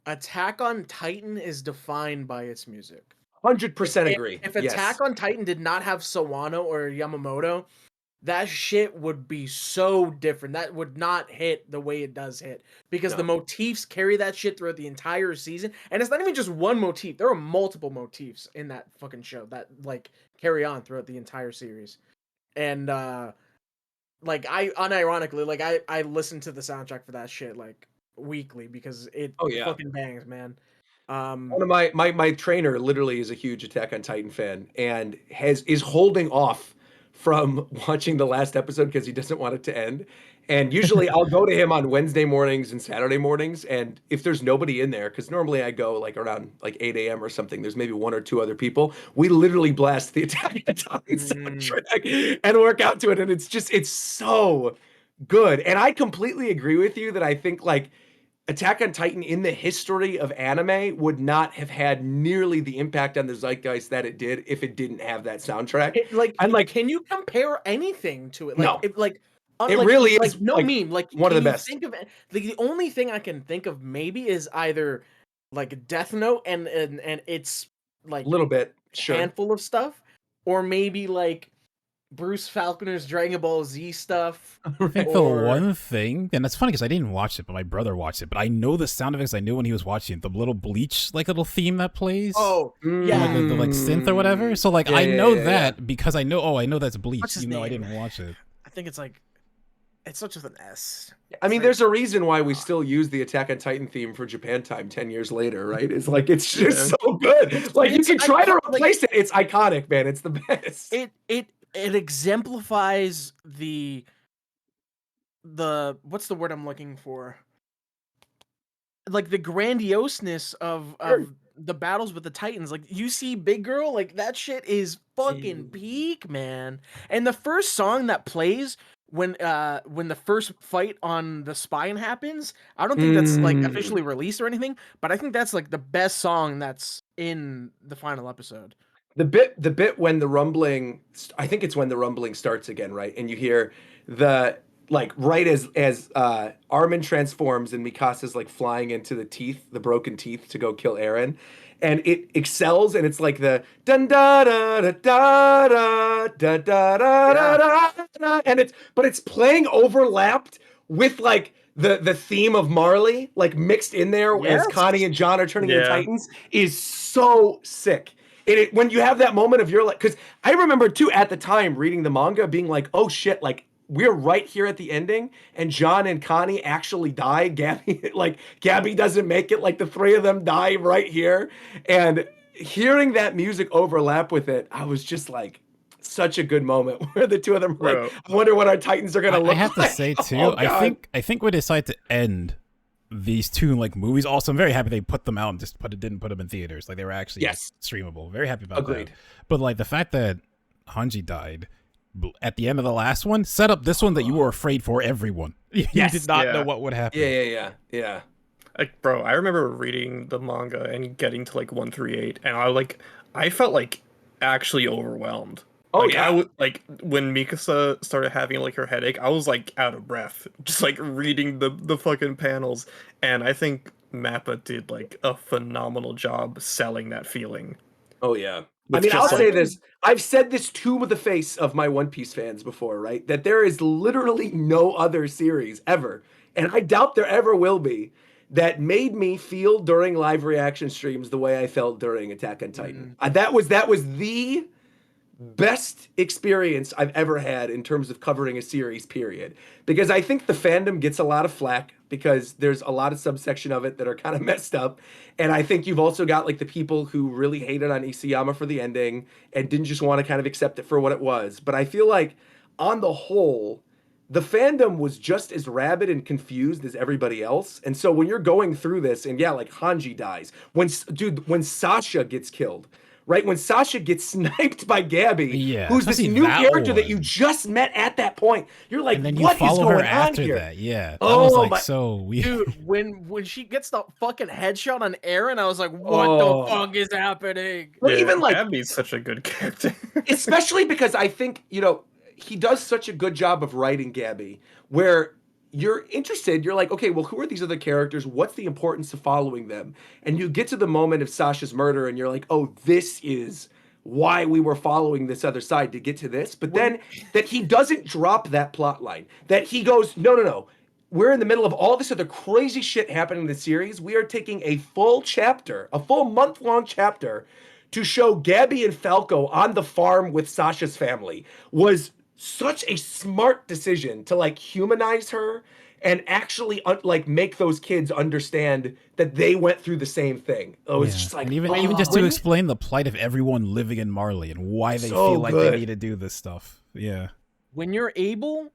Attack on Titan is defined by its music. 100% agree. If Yes. Attack on Titan did not have Sawano or Yamamoto, that shit would be so different. That would not hit the way it does hit. Because the motifs carry that shit throughout the entire season. And it's not even just one motif. There are multiple motifs in that fucking show that like carry on throughout the entire series. And like I unironically, like I listen to the soundtrack for that shit like weekly because it fucking bangs, man. One of my trainer literally is a huge Attack on Titan fan and is holding off from watching the last episode because he doesn't want it to end. And usually I'll go to him on Wednesday mornings and Saturday mornings. And if there's nobody in there, because normally I go like around like 8 a.m. or something, there's maybe one or two other people. We literally blast the Attack on Titan soundtrack and work out to it. And it's so good. And I completely agree with you that I think like Attack on Titan in the history of anime would not have had nearly the impact on the zeitgeist that it did if it didn't have that soundtrack. Can you compare anything to it? Like, No. it really like, is no like meme. Like one of the can you best. Think of it, like the only thing I can think of maybe is either like Death Note and it's like A little bit, sure. handful of stuff, or maybe like Bruce Falconer's Dragon Ball Z stuff. I think the one thing, and that's funny because I didn't watch it, but my brother watched it. But I know the sound effects. I knew when he was watching it, the little Bleach like little theme that plays. Oh, yeah, like the like synth or whatever. So like I know that because I know. Oh, I know that's Bleach. Even though I didn't watch it. I think it's like it starts with an S. I mean, there's a reason why we still use the Attack on Titan theme for Japan time 10 years later, right? It's like it's just so good. Like you can try to replace it. It's iconic, man. It's the best. It exemplifies the what's the word I'm looking for? Like the grandioseness of the battles with the Titans. Like you see Big Girl, like that shit is fucking peak, man. And the first song that plays when the first fight on the spine happens, I don't think that's like officially released or anything, but I think that's like the best song that's in the final episode. The bit when the rumbling, I think it's when the rumbling starts again, right? And you hear the like right as Armin transforms and Mikasa's like flying into the broken teeth to go kill Eren, and it excels, and it's like the dun da da da da da da da da da, and it's playing overlapped with like the theme of Marley, like mixed in there as Connie and John are turning into Titans, is so sick. When you have that moment of you're like, because I remember too at the time reading the manga being like, oh shit, like we're right here at the ending and John and Connie actually die. Gabby doesn't make it, like the three of them die right here. And hearing that music overlap with it, I was just like, such a good moment where the two of them were like, I wonder what our Titans are gonna look like. I have to say too, I think we decided to end these two like movies. Also, I'm very happy they put them out and just didn't put them in theaters. Like they were actually streamable. Very happy about that. But like the fact that Hanji died at the end of the last one set up this one that you were afraid for everyone. You did not know what would happen. Yeah. Like, bro, I remember reading the manga and getting to like 138, and I felt like actually overwhelmed. Oh Like yeah. like when Mikasa started having like her headache, I was like out of breath, just like reading the fucking panels. And I think Mappa did like a phenomenal job selling that feeling. Oh yeah. I With mean, I'll just say like, this. I've said this to the face of my One Piece fans before, right? That there is literally no other series ever, and I doubt there ever will be, that made me feel during live reaction streams the way I felt during Attack on Titan. That was the best experience I've ever had in terms of covering a series, period. Because I think the fandom gets a lot of flack because there's a lot of subsection of it that are kind of messed up. And I think you've also got like the people who really hated on Isayama for the ending and didn't just want to kind of accept it for what it was. But I feel like on the whole, the fandom was just as rabid and confused as everybody else. And so when you're going through this, and yeah, like Hanji dies, when Sasha gets killed, right? When Sasha gets sniped by Gabby, Yeah, who's this especially new that character that you one. just met at that point. You're like, And then you what is follow her going on after here? that. Yeah, that was Oh like my, so weird. Dude, when she gets the fucking headshot on Aaron, I was like, what oh. the fuck is happening? Well, yeah, even like, Gabby's such a good character. especially because I think, he does such a good job of writing Gabby, where you're interested, you're like, okay, well, who are these other characters? What's the importance of following them? And you get to the moment of Sasha's murder, and you're like, oh, this is why we were following this other side to get to this. But then that he doesn't drop that plot line, that he goes, no, no, no. We're in the middle of all this other crazy shit happening in the series. We are taking a full chapter, a full month-long chapter, to show Gabby and Falco on the farm with Sasha's family. Was such a smart decision to like humanize her and actually like make those kids understand that they went through the same thing. It was just like, and even just to explain the plight of everyone living in Marley and why they So feel like good. they need to do this stuff. Yeah. When you're able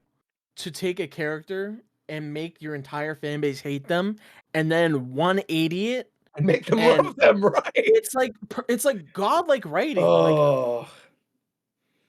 to take a character and make your entire fan base hate them, and then 180 it and make them and love them, right? it's like godlike writing. Like, Oh,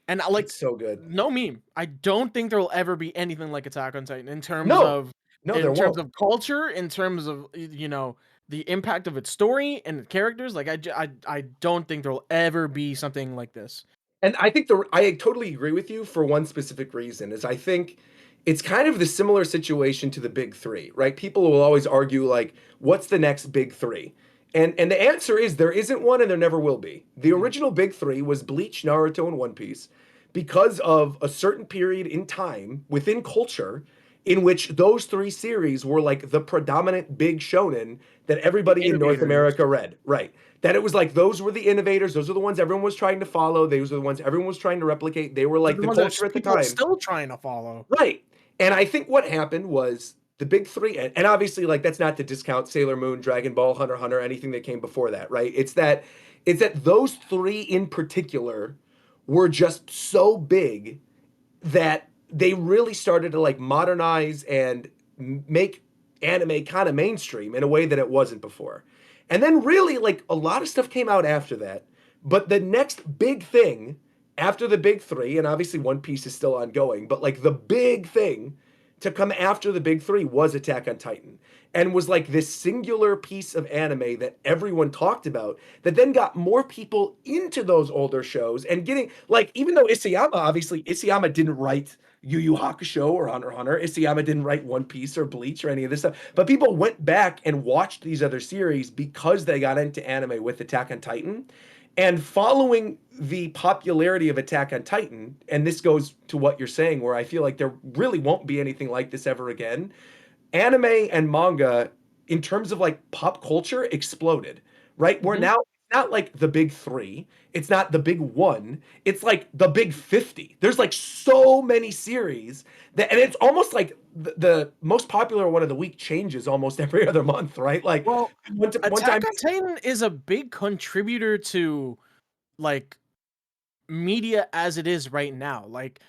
and like, it's so good. no meme. I don't think there will ever be anything like Attack on Titan in terms No, of no, there won't. culture, in terms of the impact of its story and characters. Like, I don't think there will ever be something like this. And I think I totally agree with you for one specific reason is I think it's kind of the similar situation to the big three, right? People will always argue like, what's the next big three? And the answer is there isn't one and there never will be. The original big three was Bleach, Naruto, and One Piece because of a certain period in time within culture in which those three series were like the predominant big shonen that everybody in North America read, right? That it was like those were the innovators, those are the ones everyone was trying to follow, those are the ones everyone was trying to replicate. They were like the culture at the time. Still trying to follow. Right. And I think what happened was the big three, and obviously like that's not to discount Sailor Moon, Dragon Ball, Hunter x Hunter, anything that came before that, right? It's that those three in particular were just so big that they really started to like modernize and make anime kind of mainstream in a way that it wasn't before. And then really like a lot of stuff came out after that. But the next big thing after the big three, and obviously One Piece is still ongoing, but like the big thing to come after the big three was Attack on Titan and was like this singular piece of anime that everyone talked about that then got more people into those older shows and getting like, even though Isayama didn't write Yu Yu Hakusho or Hunter x Hunter, Isayama didn't write One Piece or Bleach or any of this stuff, but people went back and watched these other series because they got into anime with Attack on Titan. And following the popularity of Attack on Titan, and this goes to what you're saying, where I feel like there really won't be anything like this ever again, anime and manga, in terms of like pop culture, exploded, right? We're now not like the big three, it's not the big one, it's like the big 50. There's like so many series that, and it's almost like the most popular one of the week changes almost every other month, right? Like, well, one Attack time, on Titan is a big contributor to like media as it is right now. Like,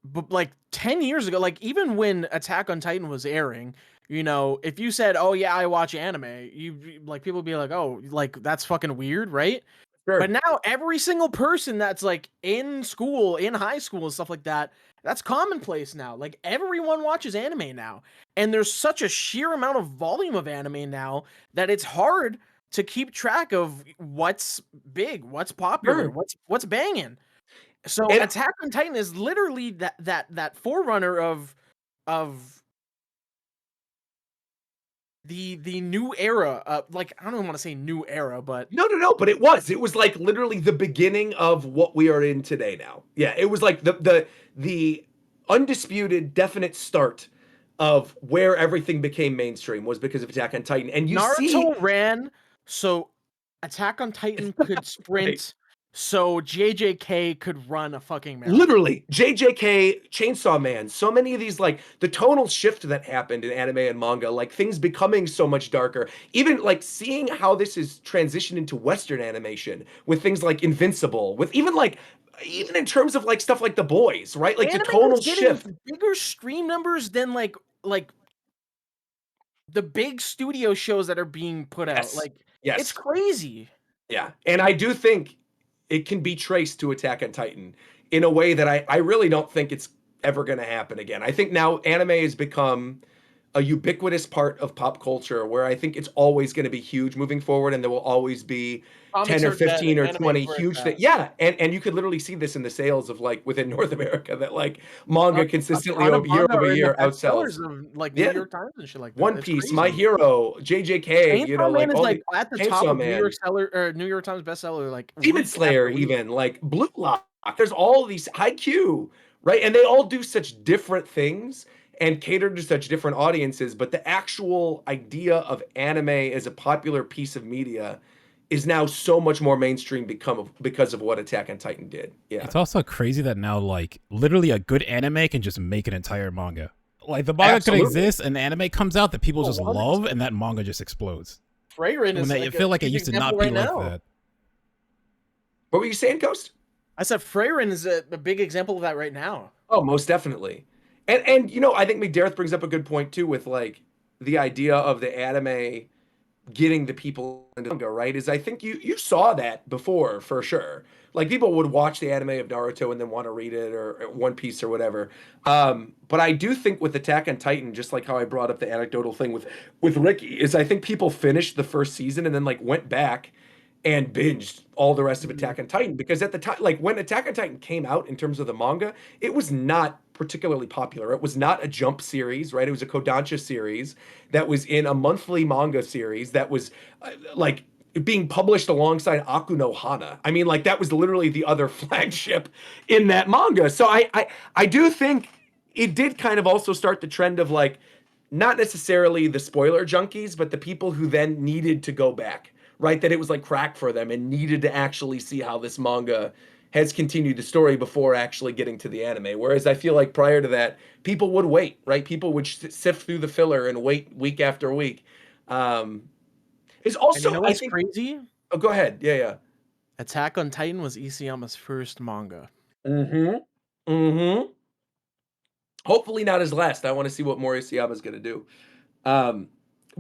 but like 10 years ago, like even when Attack on Titan was airing, if you said, "Oh yeah, I watch anime," you like people would be like, "Oh, like that's fucking weird," right? Sure. But now every single person that's like in school, in high school and stuff like that, that's commonplace now. Like everyone watches anime now. And there's such a sheer amount of volume of anime now that it's hard to keep track of what's big, what's popular, Sure. what's banging. So And- Attack on Titan is literally that forerunner of the new era. Like I don't even want to say new era, but no, but it was like literally the beginning of what we are in today now. Yeah, it was like the undisputed definite start of where everything became mainstream was because of Attack on Titan. And you Naruto ran so Attack on Titan could sprint, Right. so JJK could run a fucking marathon. Literally, JJK, Chainsaw Man, so many of these, like, the tonal shift that happened in anime and manga, like, things becoming so much darker. Even, like, seeing how this is transitioned into Western animation with things like Invincible, with even in terms of, like, stuff like The Boys, right? Like, the Anime tonal is getting shift. bigger stream numbers than like the big studio shows that are being put out. Yes. Like, Yes. it's crazy. Yeah, and I do think it can be traced to Attack on Titan in a way that I really don't think it's ever going to happen again. I think now anime has become a ubiquitous part of pop culture where I think it's always going to be huge moving forward, and there will always be Comics 10 or are dead, 15 or anime 20 where it's huge at. things. Yeah, and you could literally see this in the sales of, like, within North America, that, like, manga consistently A ton of year manga over are in the year outsells. bestsellers of like New Yeah. York Times and shit like that. One It's Piece, crazy. My Hero, JJK, Chainsaw like Man is all like the at the top Chainsaw of Man. New York Times bestseller, like Demon week Slayer, after week. even like Blue Lock. There's all these IQ, right? And they all do such different things and cater to such different audiences. But the actual idea of anime as a popular piece of media is now so much more mainstream because of what Attack on Titan did. Yeah, It's also crazy that now, like, literally a good anime can just make an entire manga. Like, the manga Absolutely. could exist, and the anime comes out that people just 100%. love, and that manga just explodes. Freyrin is I feel like it used to not be like that. What were you saying, Ghost? I said Freyrin is a big example of that right now. Oh, most definitely. And you know, I think McDareth brings up a good point too with, like, the idea of the anime getting the people into manga, right? Is I think you saw that before for sure. Like, people would watch the anime of Naruto and then want to read it, or One Piece or whatever. But I do think with Attack on Titan, just like how I brought up the anecdotal thing with Ricky, is I think people finished the first season and then, like, went back and binged all the rest of Attack on Titan, because at the time, like, when Attack on Titan came out in terms of the manga, it was not particularly popular. It was not a Jump series, right? It was a Kodansha series that was in a monthly manga series that was like being published alongside Aku no Hana. I mean, like, that was literally the other flagship in that manga. So I do think it did kind of also start the trend of, like, not necessarily the spoiler junkies, but the people who then needed to go back, right? That it was like crack for them and needed to actually see how this manga has continued the story before actually getting to the anime. Whereas I feel like prior to that, people would wait, right? People would sift through the filler and wait week after week. Is also, And you know what's crazy? Oh, go ahead. Yeah. Attack on Titan was Isayama's first manga. Hopefully not his last. I want to see what more Isayama's going to do. I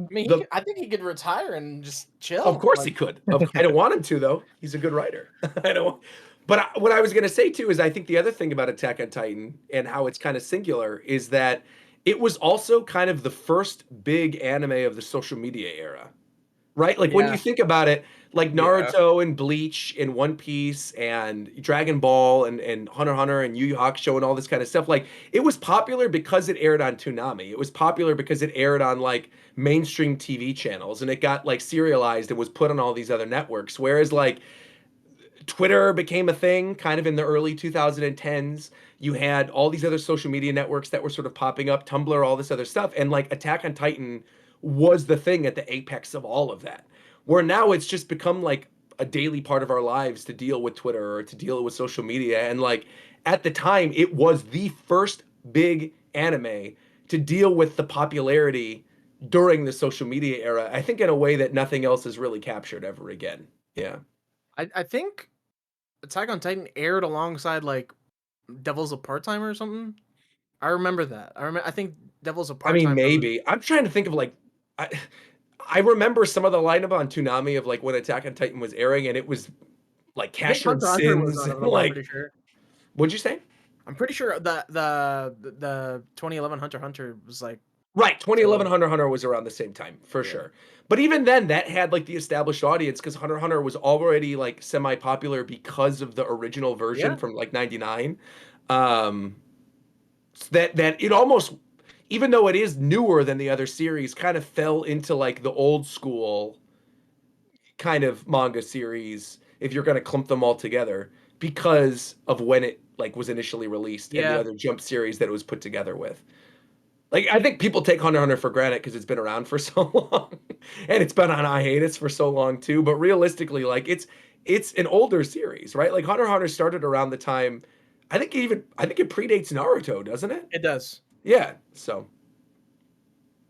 mean, I think he could retire and just chill. Of course he could. I don't want him to, though. He's a good writer. I don't. But what I was going to say too is I think the other thing about Attack on Titan and how it's kind of singular is that it was also kind of the first big anime of the social media era, right? Like, when you think about it, like Naruto and Bleach and One Piece and Dragon Ball and Hunter x Hunter and Yu Yu Hakusho and all this kind of stuff, like, it was popular because it aired on Toonami. It was popular because it aired on, like, mainstream TV channels, and it got, like, serialized and was put on all these other networks. Whereas, like, Twitter became a thing kind of in the early 2010s. You had all these other social media networks that were sort of popping up, Tumblr, all this other stuff. And, like, Attack on Titan was the thing at the apex of all of that. Where now it's just become, like, a daily part of our lives to deal with Twitter or to deal with social media. And, like, at the time, it was the first big anime to deal with the popularity during the social media era, I think, in a way that nothing else has really captured ever again. Yeah. I think Attack on Titan aired alongside, like, Devils of Part-Time or something. I remember that. I think Devils of Part-Time. I mean, maybe. I'm trying to think of, like, I remember some of the lineup on Toonami of, like, when Attack on Titan was airing, and it was like I think Casher and Hunter x Hunter was Sins. on it, I'm Like, pretty sure. what'd you say? I'm pretty sure the 2011 Hunter x Hunter was like Right, 2011 Hunter x Hunter was around the same time, for sure. But even then, that had like the established audience because Hunter x Hunter was already like semi-popular because of the original version from like '99. That it almost, even though it is newer than the other series, kind of fell into like the old school kind of manga series if you're going to clump them all together because of when it like was initially released and the other Jump series that it was put together with. Like, I think people take Hunter x Hunter for granted because it's been around for so long, and it's been on hiatus for so long too. But realistically, like it's an older series, right? Like Hunter x Hunter started around the time. I think it predates Naruto, doesn't it? It does. Yeah, so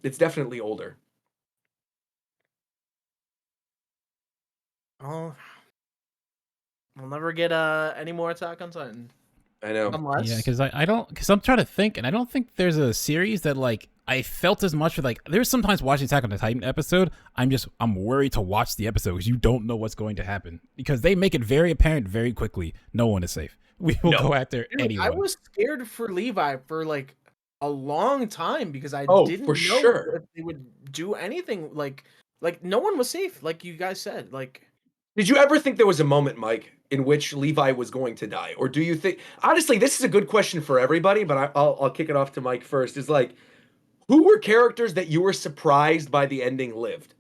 it's definitely older. Oh, we'll never get any more Attack on Titan. I know. Unless... Yeah, because I'm trying to think, and I don't think there's a series that like I felt as much with. Like, there's sometimes watching Attack on the Titan episode, I'm worried to watch the episode because you don't know what's going to happen because they make it very apparent very quickly. No one is safe. We will go after anyone. I was scared for Levi for like a long time because I didn't know if they would do anything. Like no one was safe, like you guys said. Like, did you ever think there was a moment, Mike, in which Levi was going to die, or do you think? Honestly, this is a good question for everybody, but I'll kick it off to Mike first. Is like, who were characters that you were surprised by the ending lived?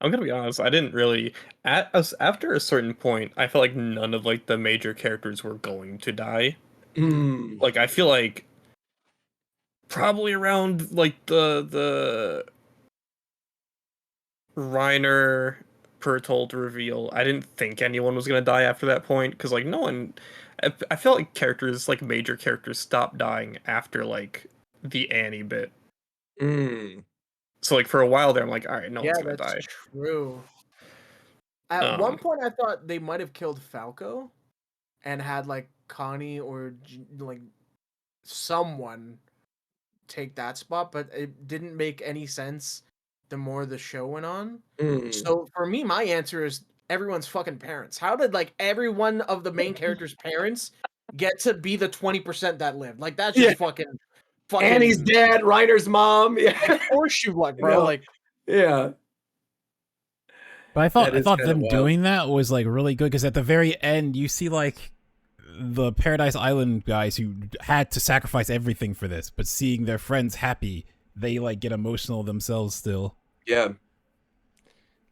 I'm gonna be honest. I didn't really after a certain point. I felt like none of like the major characters were going to die. Like I feel like probably around like the Reiner Bertolt reveal, I didn't think anyone was gonna die after that point because like no one. I felt like characters, like major characters, stopped dying after like the Annie bit. So like for a while there, I'm like, all right, no one's gonna die. That's true. At one point, I thought they might have killed Falco, and had like Connie or like someone take that spot, but it didn't make any sense the more the show went on. So for me, my answer is everyone's fucking parents. How did like every one of the main characters' parents get to be the 20% that lived? Like that's just fucking Annie's dad, Reiner's mom. Yeah, of course you like, bro. Like, yeah. But I thought them doing that was like really good because at the very end you see like the Paradise Island guys who had to sacrifice everything for this, but seeing their friends happy, they like get emotional themselves still. Yeah.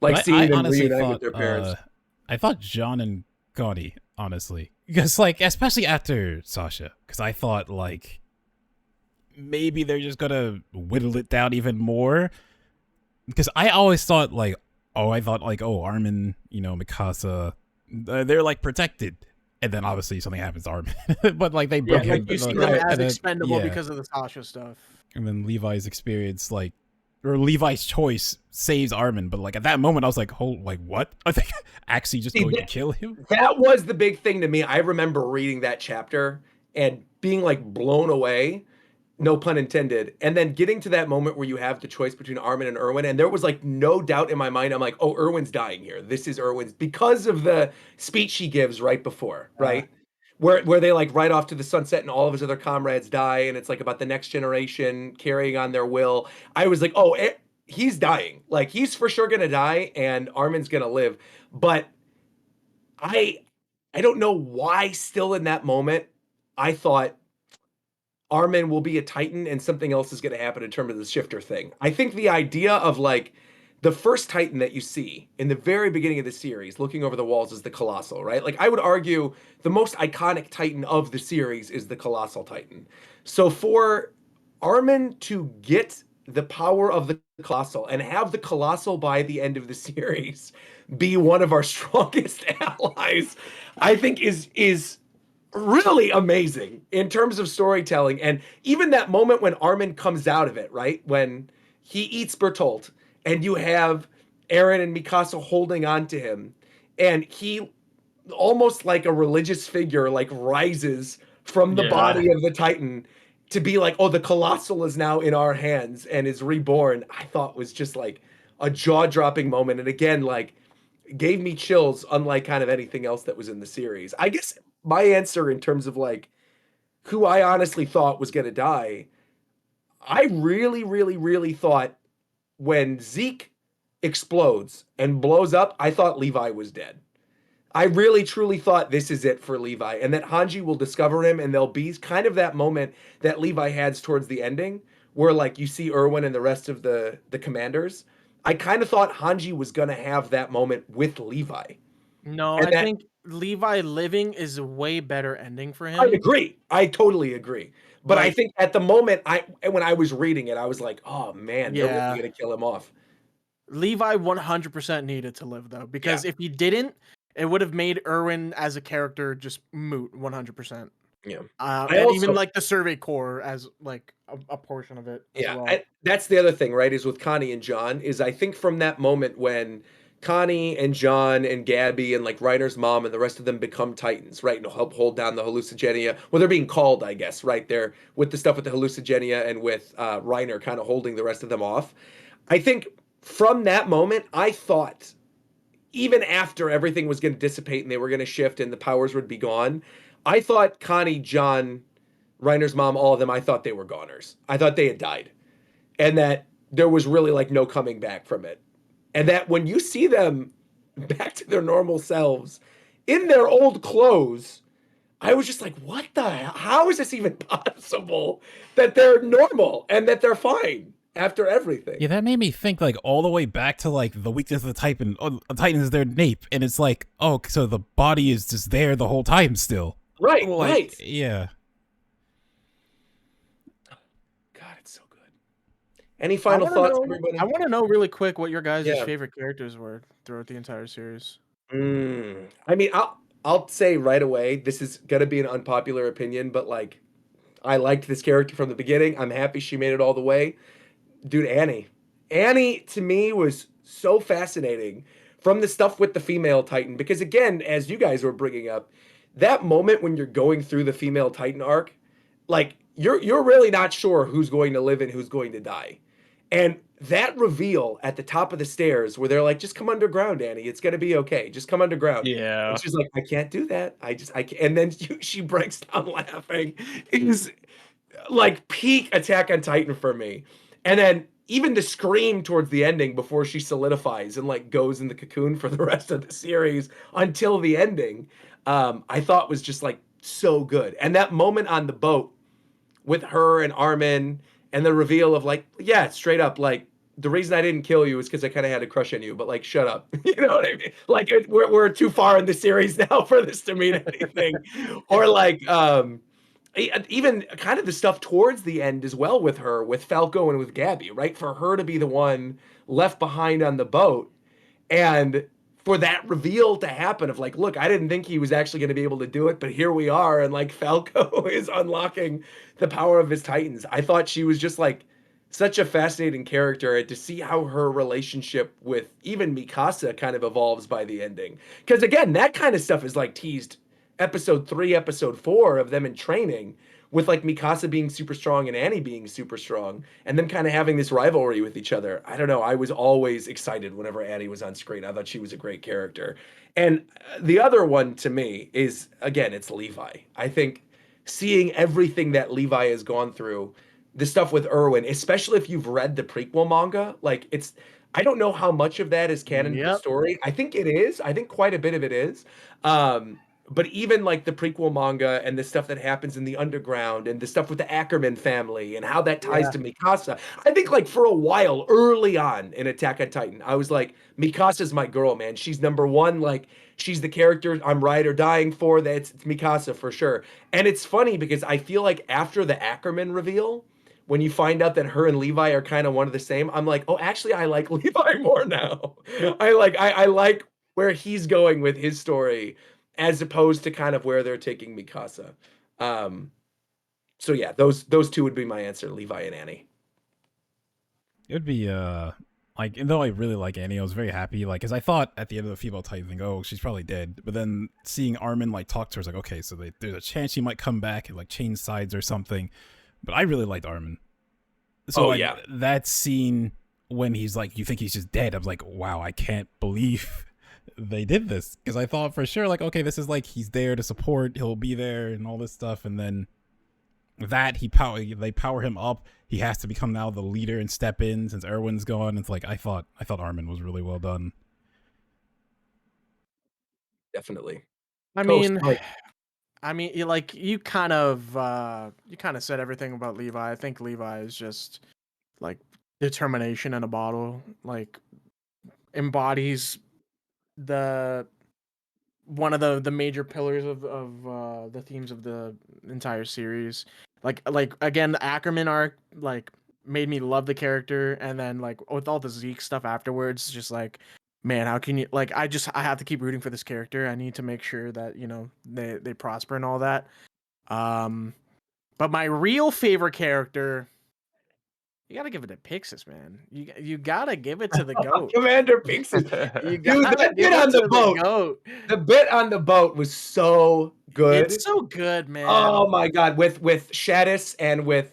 Like seeing them reunite with their parents. I thought John and Connie, honestly, because like especially after Sasha, because I thought like maybe they're just gonna whittle it down even more. Because I always thought like, Armin, Mikasa, they're like protected. And then obviously something happens to Armin. But like they broke him. You see them as expendable because of the Sasha stuff. And then Levi's experience, or Levi's choice saves Armin. But like at that moment I was like, what? Are they actually just going to kill him? That was the big thing to me. I remember reading that chapter and being like blown away. No pun intended. And then getting to that moment where you have the choice between Armin and Erwin, and there was like no doubt in my mind. I'm like, oh, Erwin's dying here. This is Erwin's, because of the speech he gives right before, right? Where they like ride off to the sunset and all of his other comrades die, and it's like about the next generation carrying on their will. I was like, oh, he's dying. Like he's for sure gonna die, and Armin's gonna live. But I don't know why still in that moment I thought Armin will be a Titan and something else is going to happen in terms of the shifter thing. I think the idea of like the first Titan that you see in the very beginning of the series looking over the walls is the Colossal, right? Like I would argue the most iconic Titan of the series is the Colossal Titan. So for Armin to get the power of the Colossal and have the Colossal by the end of the series be one of our strongest allies, I think is really amazing in terms of storytelling. And even that moment when Armin comes out of it, right? When he eats Bertolt and you have Eren and Mikasa holding on to him, and he almost like a religious figure, like rises from the body of the Titan to be like, oh, the Colossal is now in our hands and is reborn. I thought was just like a jaw-dropping moment, and again, like, gave me chills unlike kind of anything else that was in the series. I guess my answer in terms of like who I honestly thought was going to die, I really, really, really thought when Zeke explodes and blows up, I thought Levi was dead. I really truly thought this is it for Levi, and that Hanji will discover him, and there'll be kind of that moment that Levi has towards the ending, where like you see Erwin and the rest of the commanders. I kind of thought Hanji was gonna have that moment with Levi. No, And I that, think Levi living is a way better ending for I him. agree. I totally agree. But I Like, think at the moment, when I was reading it, I was like, oh man, they're really yeah, gonna kill him off. Levi 100% needed to live though, Yeah. because if he didn't, it would have made Erwin as a character just moot 100%. Yeah. And even like the Survey Corps as like a portion of it as well. That's the other thing, right? Is with Connie and John. Is I think from that moment when Connie and John and Gabby and like Reiner's mom and the rest of them become Titans, right? And help hold down the hallucigenia. Well, they're being called, I guess, right there with the stuff with the hallucigenia and with Reiner kind of holding the rest of them off. I think from that moment, I thought even after everything was going to dissipate and they were going to shift and the powers would be gone, I thought Connie, John, Reiner's mom, all of them, I thought they were goners. I thought they had died. And that there was really like no coming back from it. And that when you see them back to their normal selves in their old clothes, I was just like, what the hell? How is this even possible that they're normal and that they're fine after everything? Yeah, that made me think like all the way back to like the weakness of the Titan. Oh, Titan is their nape, and it's like, oh, so the body is just there the whole time still. Right, like, right. Yeah. God, it's so good. Any final thoughts, everybody? I want to know really quick what your guys' favorite characters were throughout the entire series. I mean, I'll say right away, this is gonna be an unpopular opinion, but like, I liked this character from the beginning. I'm happy she made it all the way. Dude, Annie. Annie to me was so fascinating from the stuff with the female Titan, because again, as you guys were bringing up, that moment when you're going through the female Titan arc, like you're really not sure who's going to live and who's going to die. And that reveal at the top of the stairs where they're like, just come underground, Annie. It's going to be okay. Just come underground. Yeah. And she's like, I can't do that. I can't. And then she breaks down laughing. It is like peak Attack on Titan for me. And then even the scream towards the ending before she solidifies and like goes in the cocoon for the rest of the series until the ending, I thought was just like so good. And that moment on the boat with her and Armin and the reveal of like, yeah, straight up, like the reason I didn't kill you is because I kind of had a crush on you, but like, shut up. You know what I mean? Like we're too far in the series now for this to mean anything. Or like, even kind of the stuff towards the end as well with her, with Falco and with Gabby, right? For her to be the one left behind on the boat and for that reveal to happen of like, look, I didn't think he was actually going to be able to do it, but here we are. And like Falco is unlocking the power of his Titans. I thought she was just like such a fascinating character, and to see how her relationship with even Mikasa kind of evolves by the ending. Because again, that kind of stuff is like teased episode 3, episode 4 of them in training, with like Mikasa being super strong and Annie being super strong, and them kind of having this rivalry with each other. I don't know. I was always excited whenever Annie was on screen. I thought she was a great character. And the other one to me is, again, it's Levi. I think seeing everything that Levi has gone through, the stuff with Erwin, especially if you've read the prequel manga, like it's, I don't know how much of that is canon to the story. I think it is. I think quite a bit of it is. But even like the prequel manga and the stuff that happens in the underground and the stuff with the Ackerman family and how that ties to Mikasa, I think like for a while early on in Attack on Titan, I was like, Mikasa's my girl, man. She's number one. Like she's the character I'm ride or dying for. It's Mikasa for sure. And it's funny because I feel like after the Ackerman reveal, when you find out that her and Levi are kind of one of the same, I'm like, oh, actually, I like Levi more now. I like where he's going with his story, as opposed to kind of where they're taking Mikasa. So yeah, those two would be my answer, Levi and Annie. It would be like, though I really like Annie, I was very happy, like, because I thought at the end of the female Titan thing, oh, she's probably dead. But then seeing Armin like talk to her, I was like, okay, so there's a chance she might come back and like change sides or something. But I really liked Armin. So that scene when he's like, you think he's just dead. I'm like, wow, I can't believe they did this, because I thought for sure, like, okay, this is like he's there to support, he'll be there and all this stuff, and then that they power him up. He has to become now the leader and step in since Erwin's gone. It's like I thought Armin was really well done. Definitely. I mean, you kind of said everything about Levi. I think Levi is just like determination in a bottle. Like embodies the one of the major pillars of the themes of the entire series. Like again, the Ackerman arc like made me love the character, and then like with all the Zeke stuff afterwards, just like, man, how can you like I have to keep rooting for this character. I need to make sure that, you know, they prosper and all that. But my real favorite character, you gotta give it to Pixis, man. You gotta give it to the goat. Commander Pixis. You Dude, gotta that give bit it on to the boat. goat. The bit on the boat was so good. It's so good, man. Oh my god, with Shadis and with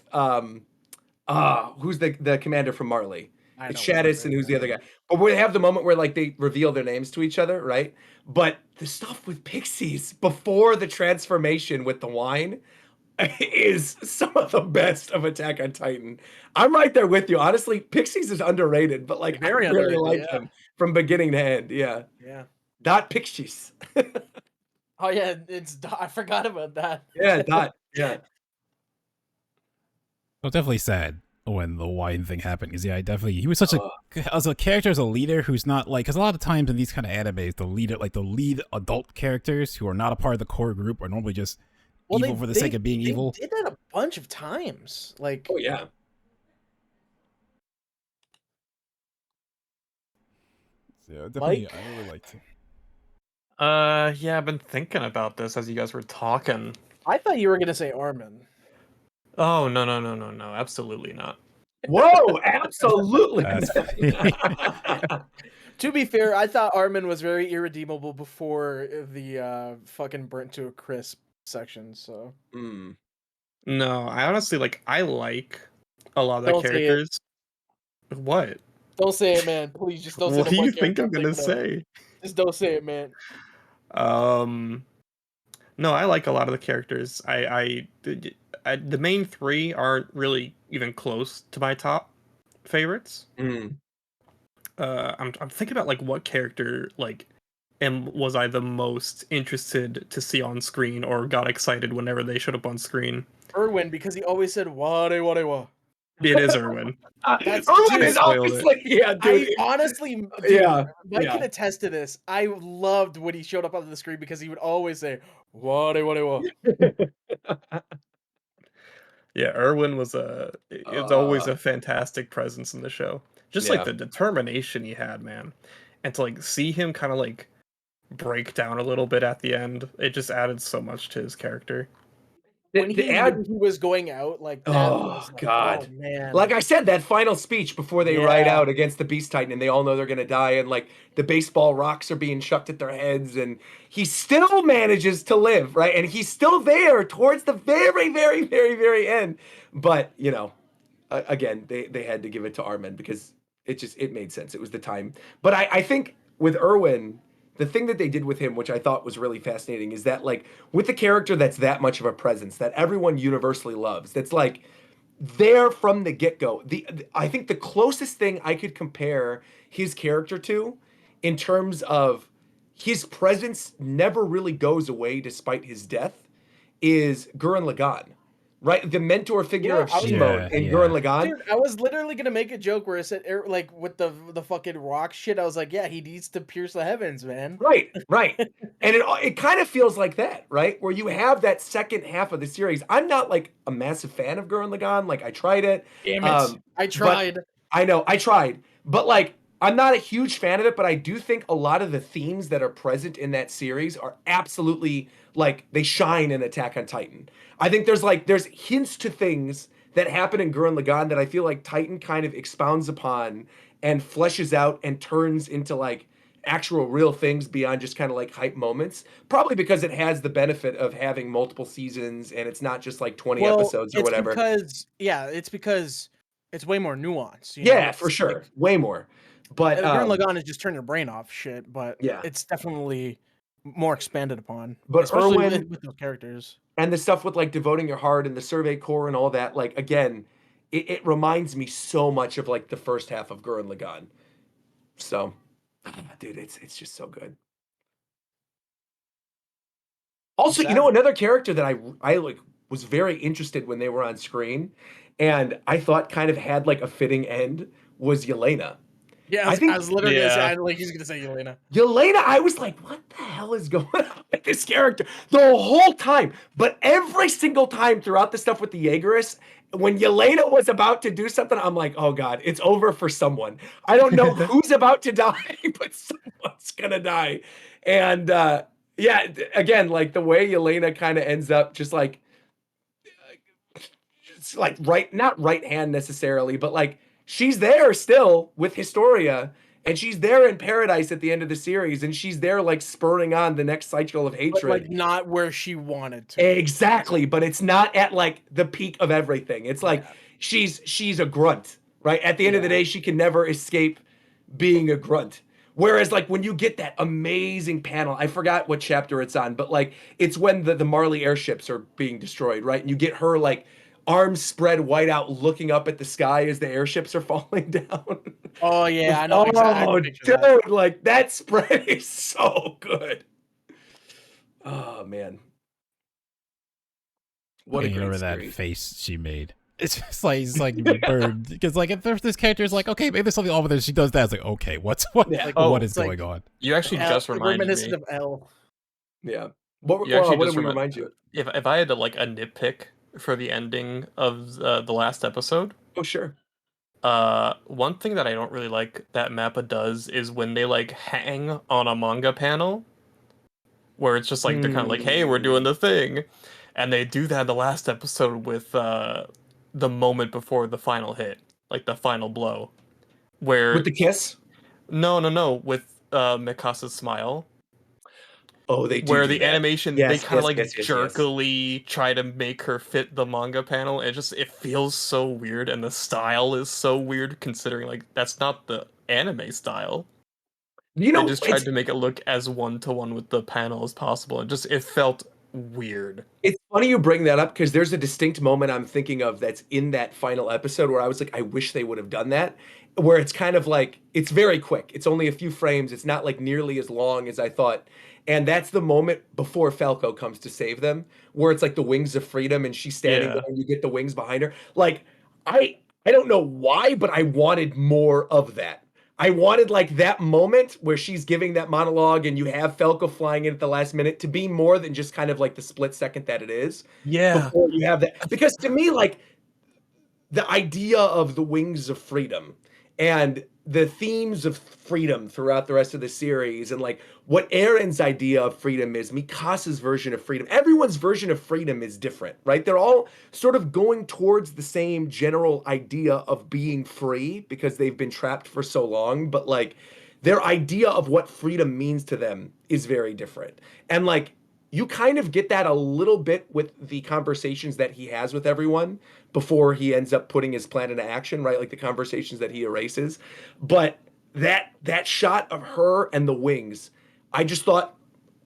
who's the commander from Marley? It's Shadis and who's the other guy? But we have the moment where like they reveal their names to each other, right? But the stuff with Pixies before the transformation with the wine is some of the best of Attack on Titan. I'm right there with you. Honestly, Pixies is underrated, but like Very I really underrated, like yeah. him from beginning to end. Yeah. Yeah. Dot Pixies. Oh yeah, I forgot about that. Yeah, Dot. Yeah. Well, definitely sad when the wine thing happened, because yeah, he was such as a character, as a leader who's not like, because a lot of times in these kind of animes, the lead adult characters who are not a part of the core group are normally just evil for the sake of being evil. They did that a bunch of times. Like, oh yeah. Yeah, definitely. I really liked it. Yeah, I've been thinking about this as you guys were talking. I thought you were gonna say Armin. Oh no, absolutely not. Whoa, absolutely. To be fair, I thought Armin was very irredeemable before the fucking burnt to a crisp section. So no, I honestly I like a lot of the characters. What? Don't say it, man. Please, just don't say it. What do you think I'm gonna say? Just don't say it, man. No, I like a lot of the characters. The main three aren't really even close to my top favorites. I'm thinking about like what character was I the most interested to see on screen or got excited whenever they showed up on screen. Erwin, because he always said "wade." It is Erwin. Erwin is obviously, yeah, dude. I honestly, Mike can attest to this. I loved when he showed up on the screen because he would always say "wade." Yeah, Erwin was always a fantastic presence in the show. Just like the determination he had, man. And to see him kind of break down a little bit at the end, it just added so much to his character. When he was going out, God, oh man! Like I said, that final speech before they ride out against the Beast Titan, and they all know they're gonna die, and the baseball rocks are being chucked at their heads, and he still manages to live, right? And he's still there towards the very, very, very, very end. But again, they had to give it to Armin because it made sense. It was the time. But I think with Erwin, the thing that they did with him, which I thought was really fascinating, is that with the character that's that much of a presence that everyone universally loves, that's there from the get-go. I think the closest thing I could compare his character to, in terms of his presence never really goes away despite his death, is Gurren Lagann. Right, the mentor figure of Shimon in Gurren Lagann. Dude, I was literally gonna make a joke where I said, with the fucking rock shit, I was like, yeah, he needs to pierce the heavens, man. Right. And it kind of feels like that, right? Where you have that second half of the series. I'm not a massive fan of Gurren Lagann. I tried it. Damn it. I tried. I know, I tried. But I'm not a huge fan of it, but I do think a lot of the themes that are present in that series are absolutely they shine in Attack on Titan. I think there's hints to things that happen in Gurren Lagann that I feel like Titan kind of expounds upon and fleshes out and turns into actual real things beyond just kind of hype moments. Probably because it has the benefit of having multiple seasons and it's not just 20 episodes or whatever. It's because it's way more nuanced. Yeah, It's for sure, like, way more. But Gurren Lagann is just turn your brain off shit, but yeah, it's definitely more expanded upon, but especially Erwin with those characters. and the stuff with like devoting your heart and the Survey Corps and all that, like again, it reminds me so much of like the first half of Gurren Lagann. So, dude, it's just so good. Also, you know, another character that I like was very interested when they were on screen, and I thought kind of had like a fitting end was Yelena. Yeah, I I think was literally gonna say, Yeah. like he's gonna say Yelena. Yelena, I was like, what the hell is going on with this character the whole time? But every single time throughout the stuff with the Jaegerists, when Yelena was about to do something, I'm like, oh God, it's over for someone. I don't know who's about to die, but someone's gonna die. And yeah, again, like the way Yelena kind of ends up just like it's like not right hand necessarily, but like she's there still with Historia, and she's there in paradise at the end of the series, and she's there like spurring on the next cycle of But hatred. like not where she wanted to. Exactly, but it's not at like the peak of everything. It's like she's a grunt, right? At the end of the day, she can never escape being a grunt. Whereas like when you get that amazing panel, I forgot what chapter it's on, but like it's when the Marley airships are being destroyed, right? And you get her like arms spread white out looking up at the sky as the airships are falling down. Oh yeah, I know. Oh, Exactly. dude, like that spread is so good. Oh man. What a Hanging great over that series. face she made. It's just like burned because like if there's this character is like okay maybe there's something off with her she does that it's like okay what Yeah. like, Oh, what is it's like- going on? You actually just reminded reminiscent me. of L. Yeah. What, You actually what just did we remind you? If I had to like a nitpick for the ending of the last episode, Oh, sure. one thing that I don't really like that Mappa does is when they like hang on a manga panel where it's just like they're kind of like, "Hey, we're doing the thing," and they do that in the last episode with the moment before the final hit, like the final blow, With where the kiss? no, with Mikasa's smile. Oh, they Where do the that. animation they Yes, kind of yes, like yes, yes, yes. jerkily try to make her fit the manga panel. It feels so weird, and the style is so weird considering like that's not the anime style. You They know, just tried to make it look as one to one with the panel as possible. It felt weird. it's funny you bring that up because there's a distinct moment I'm thinking of that's in that final episode where I was like, I wish they would have done that. Where it's kind of like, it's very quick. It's only a few frames. It's not like nearly as long as I thought. And that's the moment before Falco comes to save them, where it's like the wings of freedom and she's standing Yeah. there and you get the wings behind her. Like, I don't know why, but I wanted more of that. I wanted like that moment where she's giving that monologue and you have Falco flying in at the last minute to be more than just kind of like the split second that it is Yeah. before you have that. Because to me, like the idea of the wings of freedom and the themes of freedom throughout the rest of the series and like what Aaron's idea of freedom is, Mikasa's version of freedom. Everyone's version of freedom is different, right? They're all sort of going towards the same general idea of being free because they've been trapped for so long, but like their idea of what freedom means to them is very different. And like you kind of get that a little bit with the conversations that he has with everyone before he ends up putting his plan into action, right? Like the conversations that he erases. But that shot of her and the wings, I just thought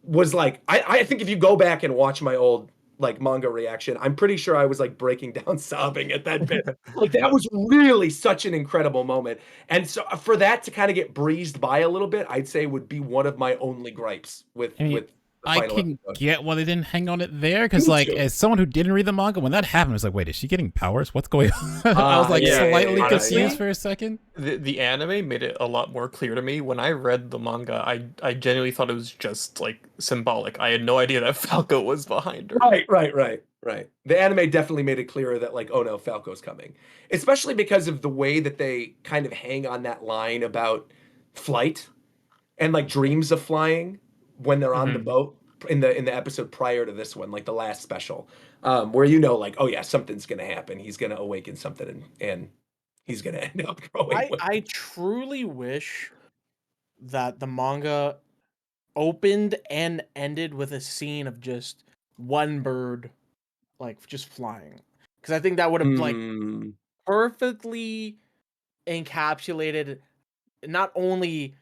was like I think if you go back and watch my old like manga reaction, I'm pretty sure I was like breaking down sobbing at that bit. Like that was really such an incredible moment. And so for that to kind of get breezed by a little bit, I'd say would be one of my only gripes I mean, with the I final can episode. get why they didn't hang on it there because Me like too. as someone who didn't read the manga when that happened I was like wait is she getting powers what's going on I was like yeah, slightly yeah. confused for a second. The anime made it a lot more clear to me. When I read the manga, I genuinely thought it was just like symbolic. I had no idea that Falco was behind her. Right. The anime definitely made it clearer that like, oh no, Falco's coming. Especially because of the way that they kind of hang on that line about flight and like dreams of flying when they're on the Mhm. boat in the episode prior to this one, like the last special, where you know, like, oh yeah, something's gonna happen. He's gonna awaken something and he's gonna end up growing. I truly wish that the manga opened and ended with a scene of just one bird like just flying because I think that would have like Mm. perfectly encapsulated not only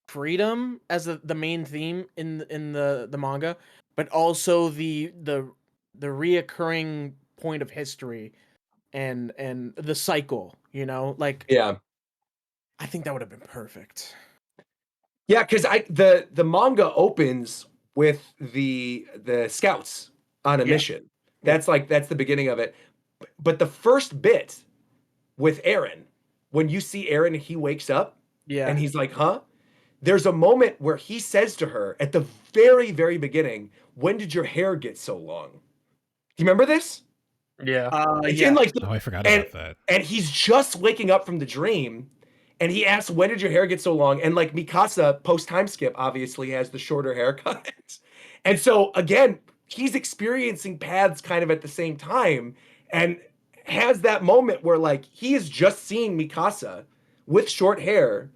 freedom as the main theme in the manga, but also the reoccurring point of history and the cycle, you know? Like, Yeah. I think that would have been perfect. Yeah, because the manga opens with the scouts on a mission. That's the beginning of it. But the first bit with Aaron, when you see Aaron, he wakes up and he's like, huh? There's a moment where he says to her at the very, very beginning, when did your hair get so long? Do you remember this? Yeah. It's in like I forgot about that. And he's just waking up from the dream, and he asks, "When did your hair get so long?" And like Mikasa, post time skip, obviously has the shorter haircut, and so again, he's experiencing paths kind of at the same time, and has that moment where like he has just seen Mikasa with short hair